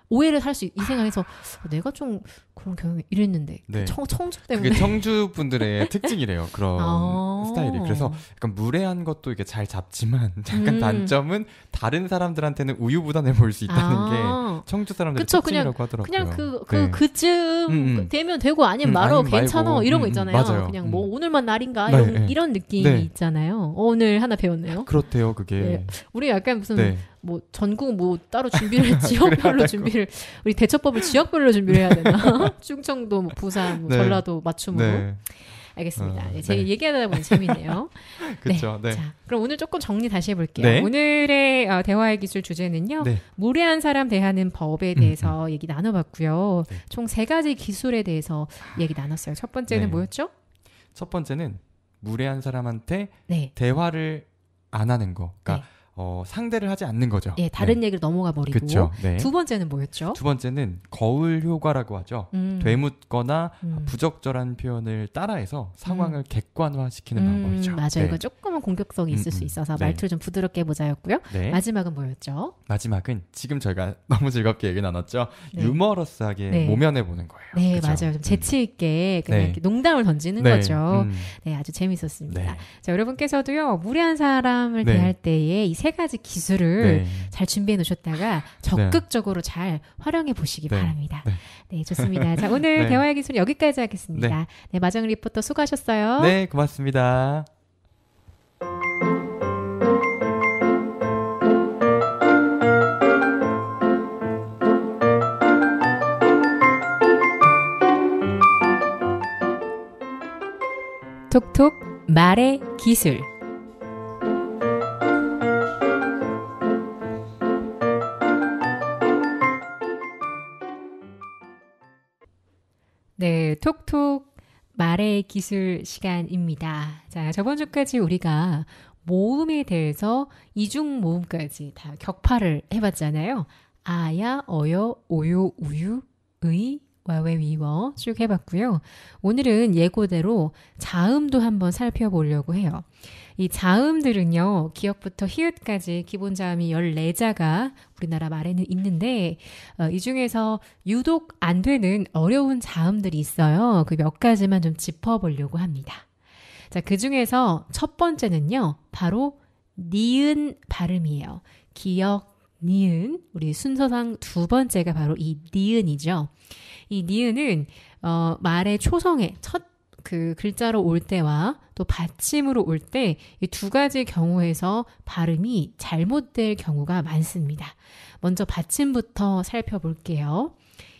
오해를 할 수 이 생각해서 내가 좀 그런 경험이 이랬는데 네. 청주 때문에 그게 청주 분들의 특징이래요. 그런 스타일이. 그래서 약간 무례한 것도 이게 잘 잡지만 약간 단점은 다른 사람들한테는 우유부단해 보일 수 있다는 게 청주 사람들의 특징이라고 하더라고요. 그냥 그쯤 되면 되고 아니면 말어 괜찮아 말고. 이런 거 있잖아요. 맞아요. 그냥 뭐 오늘만 날인가 네. 이런 느낌이 네. 있잖아요. 오늘 하나 배웠네요. 그렇대요. 그게. 네. 우리 약간 무슨 뭐 전국 뭐 따로 준비를 해 지역별로 준비를 우리 대처법을 지역별로 준비를 해야 되나? 충청도, 뭐 부산, 뭐 전라도 맞춤으로. 네. 알겠습니다. 제가 얘기하다 보니 재밌네요. 그렇죠. 네. 자, 그럼 오늘 조금 정리 다시 해볼게요. 네. 오늘의 대화의 기술 주제는요. 무례한 사람 대하는 법에 대해서 얘기 나눠봤고요. 총 3가지 기술에 대해서 얘기 나눴어요. 첫 번째는 뭐였죠? 첫 번째는 무례한 사람한테 대화를 안 하는 거. 그러니까 상대를 하지 않는 거죠. 예, 다른 얘기를 넘어가 버리고. 그쵸, 두 번째는 뭐였죠? 두 번째는 거울 효과라고 하죠. 되묻거나 부적절한 표현을 따라해서 상황을 객관화시키는 방법이죠. 맞아요. 이거 조금은 공격성이 있을 수 있어서 말투를 좀 부드럽게 해보자였고요. 마지막은 뭐였죠? 마지막은 지금 저희가 너무 즐겁게 얘기 나눴죠. 유머러스하게 모면해보는 거예요. 네, 그쵸? 맞아요. 좀 재치 있게 그냥 이렇게 농담을 던지는 거죠. 네, 아주 재밌었습니다. 자, 여러분께서도요. 무례한 사람을 대할 때에 이 3가지 기술을 잘 준비해 놓으셨다가 적극적으로 잘 활용해 보시기 바랍니다. 네, 좋습니다. 자, 오늘 대화의 기술 여기까지 하겠습니다. 네, 마정 리포터 수고하셨어요. 네, 고맙습니다. 톡톡 말의 기술. 네, 톡톡 말의 기술 시간입니다. 자, 저번 주까지 우리가 모음에 대해서 이중 모음까지 다 격파를 해봤잖아요. 아야, 어여, 오요, 우유, 의, 와외, 위워 쭉 해봤고요. 오늘은 예고대로 자음도 한번 살펴보려고 해요. 이 자음들은요. 기역부터 히읗까지 기본 자음이 14자가 우리나라 말에는 있는데 이 중에서 유독 안 되는 어려운 자음들이 있어요. 그 몇 가지만 좀 짚어보려고 합니다. 자, 그 중에서 첫 번째는요. 바로 니은 발음이에요. 기역, 니은. 우리 순서상 두 번째가 바로 이 니은이죠. 이 니은은 말의 초성에 첫 그 글자로 올 때와 또 받침으로 올 때 이 2가지 경우에서 발음이 잘못될 경우가 많습니다. 먼저 받침부터 살펴볼게요.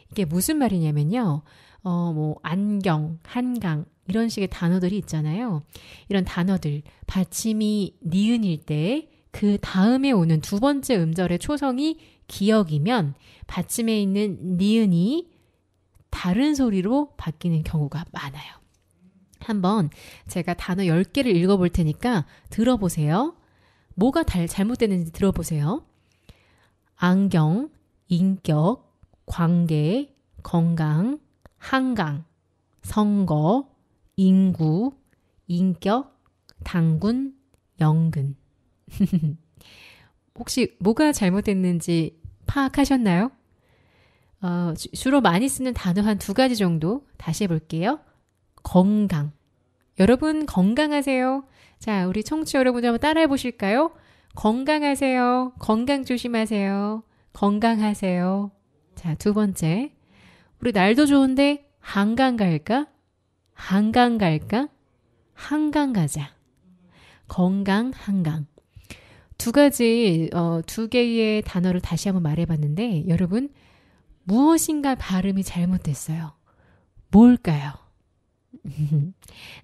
이게 무슨 말이냐면요. 뭐 안경, 한강 이런 식의 단어들이 있잖아요. 이런 단어들 받침이 니은일 때 그 다음에 오는 두 번째 음절의 초성이 기역이면 받침에 있는 니은이 다른 소리로 바뀌는 경우가 많아요. 한번 제가 단어 10개를 읽어볼 테니까 들어보세요. 뭐가 잘못됐는지 들어보세요. 안경, 인격, 관계, 건강, 한강, 선거, 인구, 인격, 당군, 연근. 혹시 뭐가 잘못됐는지 파악하셨나요? 주로 많이 쓰는 단어 한 2가지 정도 다시 해볼게요. 건강. 여러분 건강하세요. 자, 우리 청취자 여러분 한번 따라해 보실까요? 건강하세요. 건강 조심하세요. 건강하세요. 자, 2번째. 우리 날도 좋은데 한강 갈까? 한강 갈까? 한강 가자. 건강, 한강. 두 개의 단어를 다시 한번 말해봤는데 여러분 무엇인가 발음이 잘못됐어요. 뭘까요?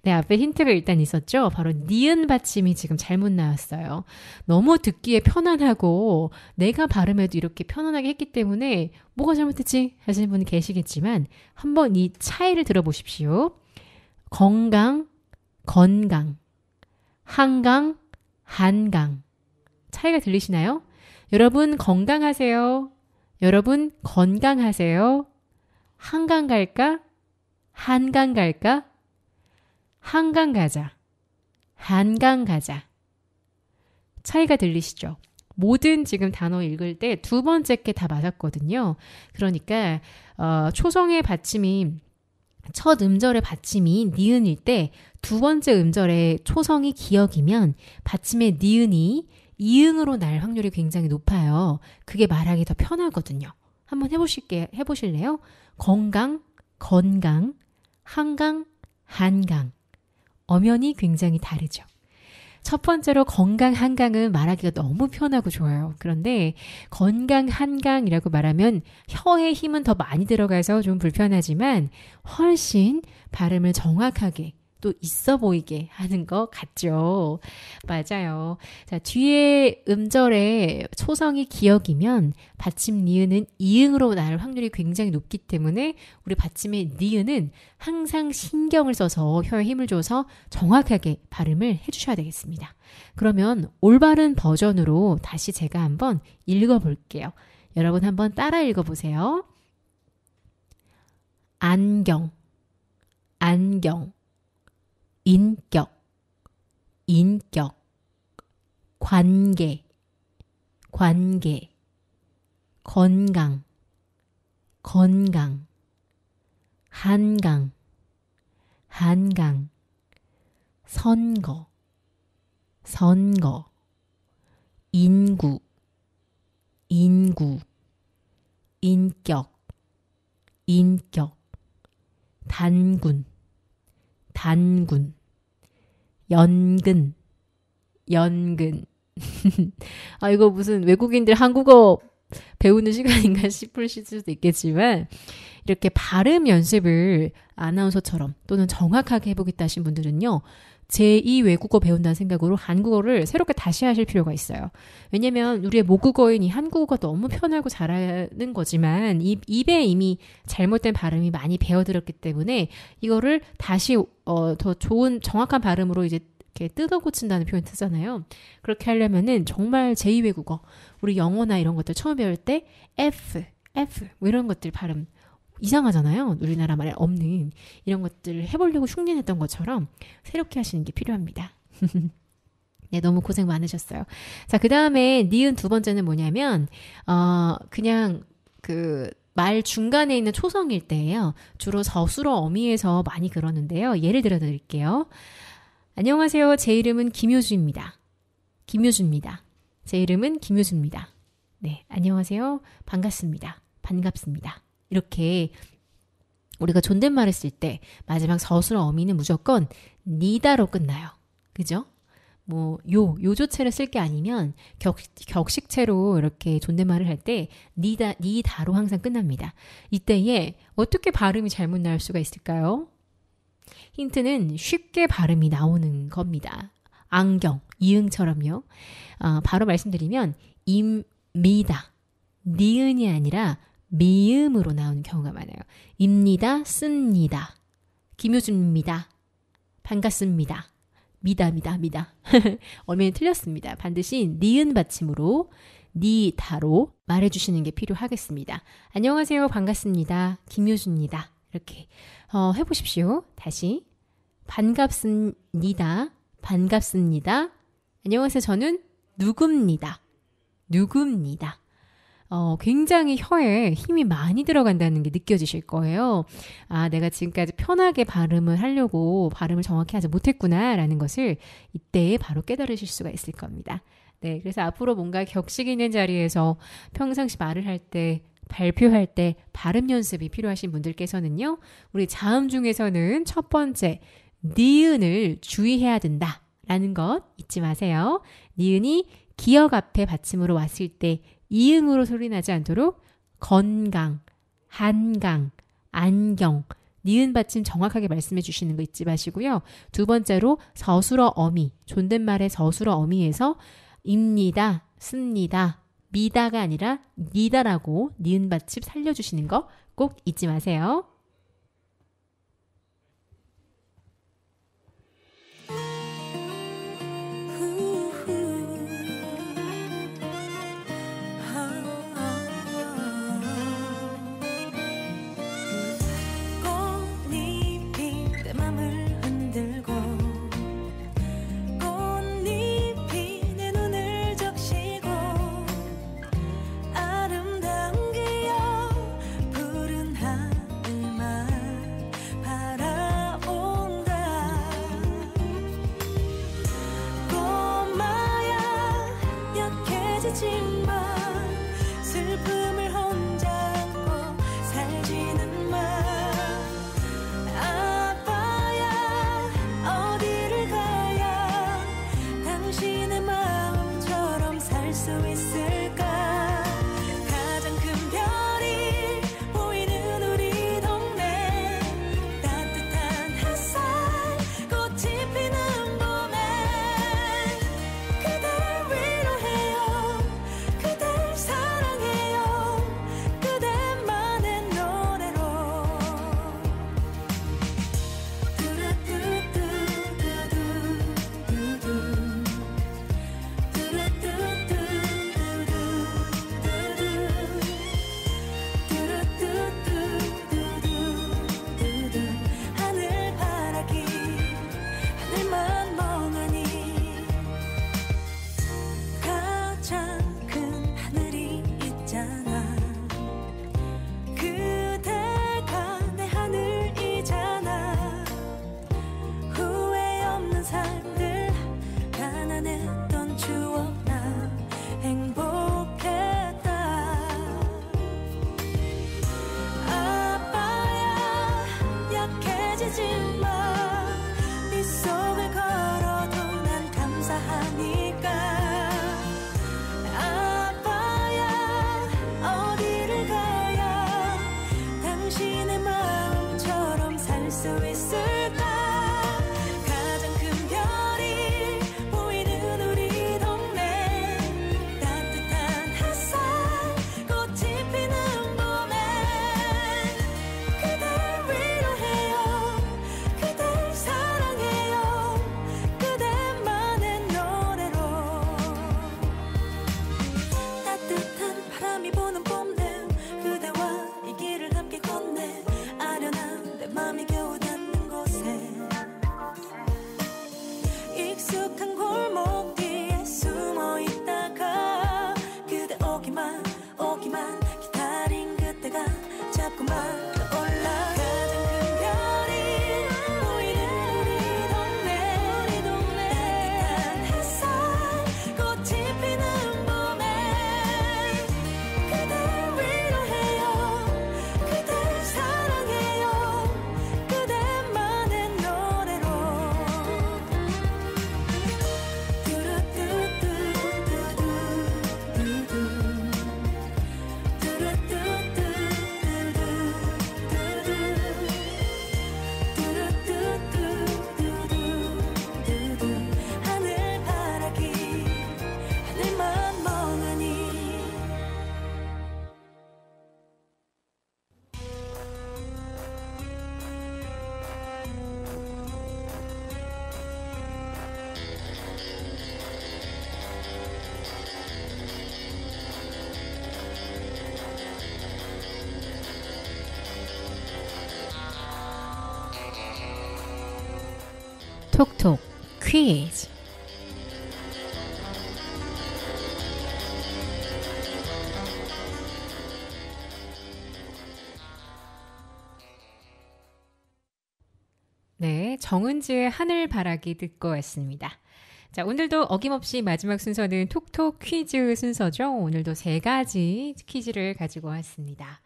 네, 앞에 힌트가 일단 있었죠. 바로 니은 받침이 지금 잘못 나왔어요. 너무 듣기에 편안하고 내가 발음해도 이렇게 편안하게 했기 때문에 뭐가 잘못됐지 하시는 분이 계시겠지만 한번 이 차이를 들어보십시오. 건강, 건강, 한강, 한강. 차이가 들리시나요? 여러분 건강하세요. 여러분 건강하세요. 한강 갈까? 한강 갈까? 한강 가자. 한강 가자. 차이가 들리시죠? 모든 지금 단어 읽을 때 두 번째 게 다 맞았거든요. 그러니까 초성의 받침이 첫 음절의 받침이 니은일 때 두 번째 음절의 초성이 기역이면 받침의 니은이 이응으로 날 확률이 굉장히 높아요. 그게 말하기 더 편하거든요. 한번 해보실래요? 건강, 건강, 한강, 한강. 엄연히 굉장히 다르죠. 첫 번째로 건강, 한강은 말하기가 너무 편하고 좋아요. 그런데 건강, 한강이라고 말하면 혀의 힘은 더 많이 들어가서 좀 불편하지만 훨씬 발음을 정확하게 또 있어 보이게 하는 것 같죠. 맞아요. 자, 뒤에 음절에 초성이 기역이면 받침 니은은 이응으로 날 확률이 굉장히 높기 때문에 우리 받침의 니은은 항상 신경을 써서 혀에 힘을 줘서 정확하게 발음을 해주셔야 되겠습니다. 그러면 올바른 버전으로 다시 제가 한번 읽어볼게요. 여러분 한번 따라 읽어보세요. 안경, 안경. 인격, 인격, 관계, 관계, 건강, 건강, 한강, 한강, 선거, 선거, 인구, 인구, 인격, 인격, 단군, 단군, 연근, 연근. 아, 이거 무슨 외국인들 한국어 배우는 시간인가 싶을 수도 있겠지만 이렇게 발음 연습을 아나운서처럼 또는 정확하게 해보겠다 하신 분들은요. 제2 외국어 배운다는 생각으로 한국어를 새롭게 다시 하실 필요가 있어요. 왜냐면 우리의 모국어인 이 한국어가 너무 편하고 잘하는 거지만 입에 이미 잘못된 발음이 많이 배어들었기 때문에 이거를 다시 더 좋은 정확한 발음으로 이제 이렇게 뜯어 고친다는 표현 쓰잖아요. 그렇게 하려면은 정말 제2 외국어 우리 영어나 이런 것들 처음 배울 때 F 뭐 이런 것들 발음 이상하잖아요. 우리나라 말에 없는 이런 것들을 해보려고 흉내냈던 것처럼 새롭게 하시는 게 필요합니다. 네, 너무 고생 많으셨어요. 자, 그 다음에 니은 두 번째는 뭐냐면 그냥 그 말 중간에 있는 초성일 때예요. 주로 서술어 어미에서 많이 그러는데요. 예를 들어 드릴게요. 안녕하세요. 제 이름은 김효주입니다. 김효주입니다. 제 이름은 김효주입니다. 네, 안녕하세요. 반갑습니다. 반갑습니다. 이렇게 우리가 존댓말을 쓸 때 마지막 서술어 어미는 무조건 니다로 끝나요. 그죠? 뭐 요조체를 쓸 게 아니면 격식체로 이렇게 존댓말을 할 때 니다로 항상 끝납니다. 이때에 어떻게 발음이 잘못 나올 수가 있을까요? 힌트는 쉽게 발음이 나오는 겁니다. 안경, 이응처럼요. 바로 말씀드리면 입니다. 니은이 아니라 미음으로 나오는 경우가 많아요. 입니다, 씁니다. 김효준입니다. 반갑습니다. 미다. 얼마나 틀렸습니다. 반드시 니은 받침으로 니다로 말해주시는 게 필요하겠습니다. 안녕하세요. 반갑습니다. 김효준입니다. 이렇게 해보십시오. 다시 반갑습니다. 반갑습니다. 안녕하세요. 저는 누굽니다. 누굽니다. 굉장히 혀에 힘이 많이 들어간다는 게 느껴지실 거예요. 아, 내가 지금까지 편하게 발음을 하려고 발음을 정확히 하지 못했구나라는 것을 이때 바로 깨달으실 수가 있을 겁니다. 네, 그래서 앞으로 뭔가 격식 있는 자리에서 평상시 말을 할 때, 발표할 때 발음 연습이 필요하신 분들께서는요. 우리 자음 중에서는 첫 번째, 니은을 주의해야 된다라는 것 잊지 마세요. 니은이 기역 앞에 받침으로 왔을 때 이응으로 소리 나지 않도록 건강, 한강, 안경, 니은 받침 정확하게 말씀해 주시는 거 잊지 마시고요. 두 번째로 서술어 어미, 존댓말의 서술어 어미에서 입니다, 씁니다, 미다가 아니라 니다라고 니은 받침 살려주시는 거 꼭 잊지 마세요. 톡톡 퀴즈. 네, 정은지의 하늘바라기 듣고 왔습니다. 자, 오늘도 어김없이 마지막 순서는 톡톡 퀴즈 순서죠. 오늘도 3가지 퀴즈를 가지고 왔습니다.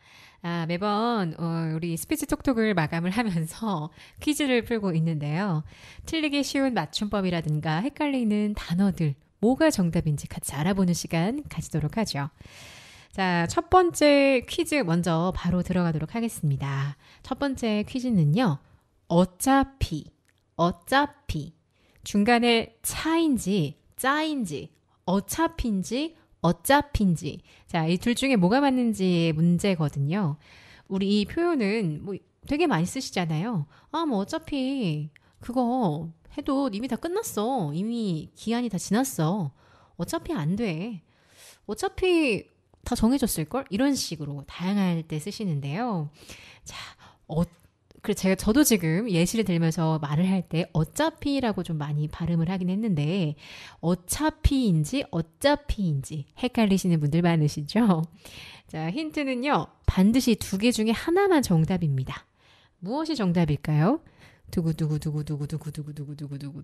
매번 우리 스피치 톡톡을 마감을 하면서 퀴즈를 풀고 있는데요. 틀리기 쉬운 맞춤법이라든가 헷갈리는 단어들 뭐가 정답인지 같이 알아보는 시간 가지도록 하죠. 자, 첫 번째 퀴즈 먼저 바로 들어가도록 하겠습니다. 첫 번째 퀴즈는요. 어차피 중간에 차인지 짜인지 어차피인지 어차피인지 자, 이 둘 중에 뭐가 맞는지 문제거든요. 우리 이 표현은 뭐 되게 많이 쓰시잖아요. 뭐 어차피 그거 해도 이미 다 끝났어. 이미 기한이 다 지났어. 어차피 안 돼. 어차피 다 정해졌을걸? 이런 식으로 다양할 때 쓰시는데요. 자, 그래 저도 지금 예시를 들면서 말을 할 때 어차피라고 좀 많이 발음을 하긴 했는데 어차피인지 헷갈리시는 분들 많으시죠? 자, 힌트는요. 반드시 두 개 중에 하나만 정답입니다. 무엇이 정답일까요? 두구두구두구두구두구두구두구두구.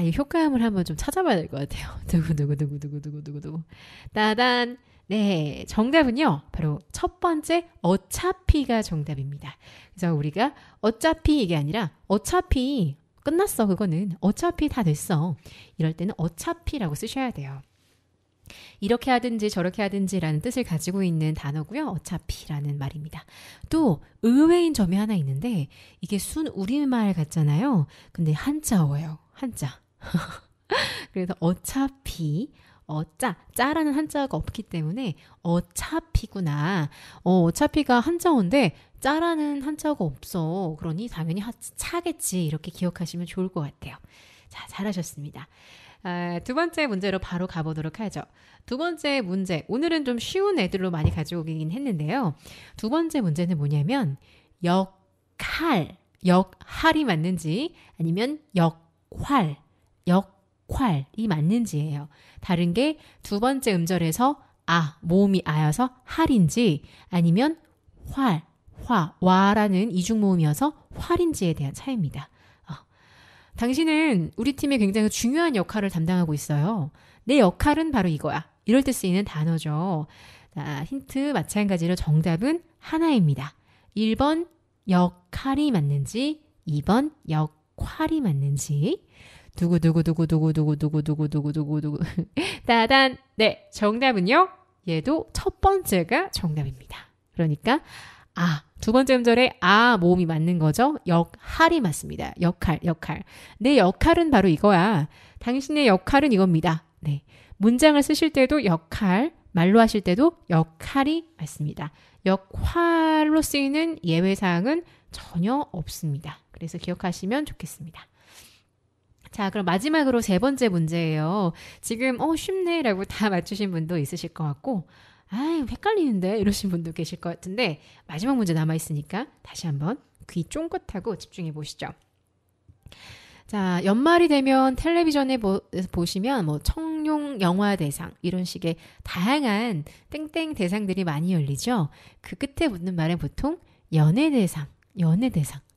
이 효과음을 한번 좀 찾아봐야 될 것 같아요. 두구두구두구두구두구두구. 따단. 네, 정답은요. 바로 첫 번째 어차피가 정답입니다. 그래서 우리가 어차피 이게 아니라 어차피 끝났어. 그거는 어차피 다 됐어. 이럴 때는 어차피라고 쓰셔야 돼요. 이렇게 하든지 저렇게 하든지라는 뜻을 가지고 있는 단어고요. 어차피라는 말입니다. 또 의외인 점이 하나 있는데 이게 순 우리말 같잖아요. 근데 한자어예요. 한자. 그래서 어차피 짜라는 한자가 없기 때문에 어차피구나. 어차피가 한자어인데 짜라는 한자가 없어. 그러니 당연히 차겠지. 이렇게 기억하시면 좋을 것 같아요. 자, 잘하셨습니다. 두 번째 문제로 바로 가보도록 하죠. 두 번째 문제. 오늘은 좀 쉬운 애들로 많이 가져오긴 했는데요. 두 번째 문제는 뭐냐면 역할이 맞는지 아니면 역활이 맞는지예요. 다른 게 두 번째 음절에서 모음이 아여서 할인지 아니면 와라는 이중모음이어서 활인지에 대한 차이입니다. 당신은 우리 팀에 굉장히 중요한 역할을 담당하고 있어요. 내 역할은 바로 이거야. 이럴 때 쓰이는 단어죠. 자, 힌트 마찬가지로 정답은 하나입니다. 1번 역할이 맞는지 2번 역활이 맞는지 두구두구두구두구두구두구두구두구 따단. 네, 정답은요. 얘도 첫 번째가 정답입니다. 그러니까 두 번째 음절에 모음이 맞는 거죠. 역할이 맞습니다. 역할. 내 역할은 바로 이거야. 당신의 역할은 이겁니다. 네. 문장을 쓰실 때도 역할, 말로 하실 때도 역할이 맞습니다. 역할로 쓰이는 예외사항은 전혀 없습니다. 그래서 기억하시면 좋겠습니다. 자, 그럼 마지막으로 세 번째 문제예요. 지금 쉽네 라고 다 맞추신 분도 있으실 것 같고 헷갈리는데 이러신 분도 계실 것 같은데 마지막 문제 남아있으니까 다시 한번 귀 쫑긋하고 집중해 보시죠. 자, 연말이 되면 텔레비전에 보시면 청룡 영화대상 이런 식의 다양한 땡땡 대상들이 많이 열리죠. 그 끝에 붙는 말은 보통 연예대상.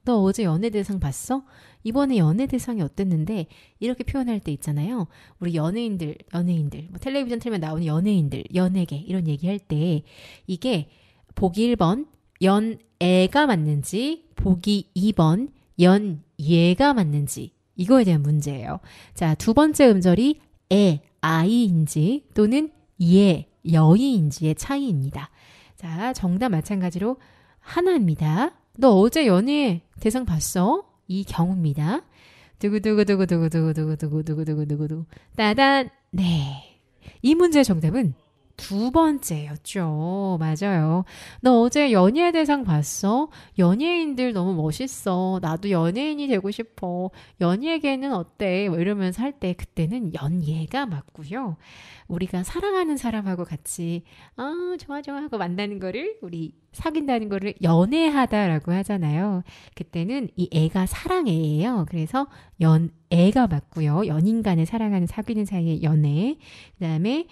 너 어제 연예대상 봤어? 이번에 연예대상이 어땠는데? 이렇게 표현할 때 있잖아요. 우리 연예인들, 텔레비전 틀면 나오는 연예인들, 연예계 이런 얘기할 때 이게 보기 1번 연애가 맞는지 보기 2번 연예가 맞는지 이거에 대한 문제예요. 자, 두 번째 음절이 아이인지 또는 여이인지의 차이입니다. 자, 정답 마찬가지로 하나입니다. 너 어제 연예 대상 봤어? 이 경우입니다. 두구두구두구두구두구두구두구두구두구 따단. 네. 이 문제의 정답은 두 번째였죠. 맞아요. 너 어제 연예 대상 봤어? 연예인들 너무 멋있어. 나도 연예인이 되고 싶어. 연예계는 어때? 이러면서 할 때 그때는 연예가 맞고요. 우리가 사랑하는 사람하고 같이 좋아 하고 만나는 거를 우리 사귄다는 거를 연애하다라고 하잖아요. 그때는 이 애가 사랑애예요. 그래서 연애가 맞고요. 연인 간에 사랑하는 사귀는 사이의 연애. 그다음에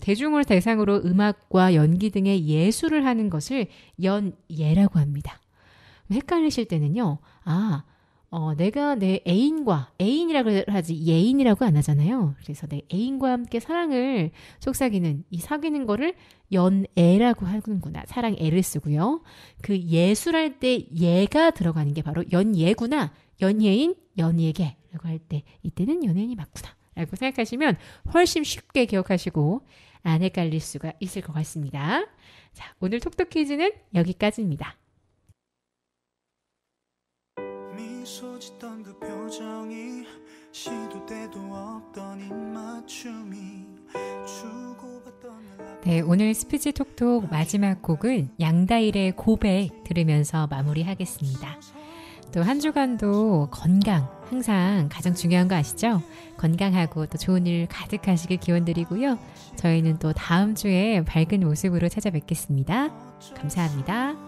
대중을 대상으로 음악과 연기 등의 예술을 하는 것을 연예라고 합니다. 헷갈리실 때는요. 내가 내 애인이라고 하지 예인이라고 안 하잖아요. 그래서 내 애인과 함께 사랑을 속삭이는 이 사귀는 거를 연애라고 하는구나. 사랑애를 쓰고요. 그 예술할 때 예가 들어가는 게 바로 연예구나. 연예인, 연예계라고 할 때 이때는 연예인이 맞구나 라고 생각하시면 훨씬 쉽게 기억하시고 안 헷갈릴 수가 있을 것 같습니다. 자, 오늘 톡톡 퀴즈는 여기까지입니다. 미소 짓던 그 표정이 시도 때도 없던 입맞춤이 네, 오늘 스피치 톡톡 마지막 곡은 양다일의 고백 들으면서 마무리하겠습니다. 또 한 주간도 건강 항상 가장 중요한 거 아시죠? 건강하고 또 좋은 일 가득하시길 기원드리고요. 저희는 또 다음 주에 밝은 모습으로 찾아뵙겠습니다. 감사합니다.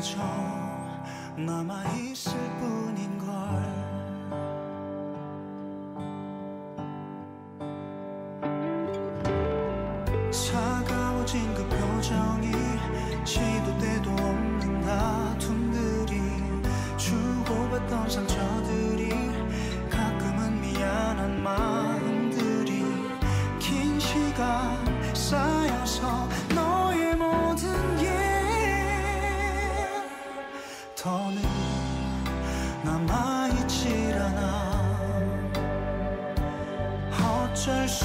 그저 남아있을 뿐인걸. 차가워진 그 표정이 시도 때도 없는 다툼들이 주고받던 상처들이 가끔은 미안한 마음들이 긴 시간 쌓여서 너의 모든 게 더는 남아있질 않아. 어쩔 수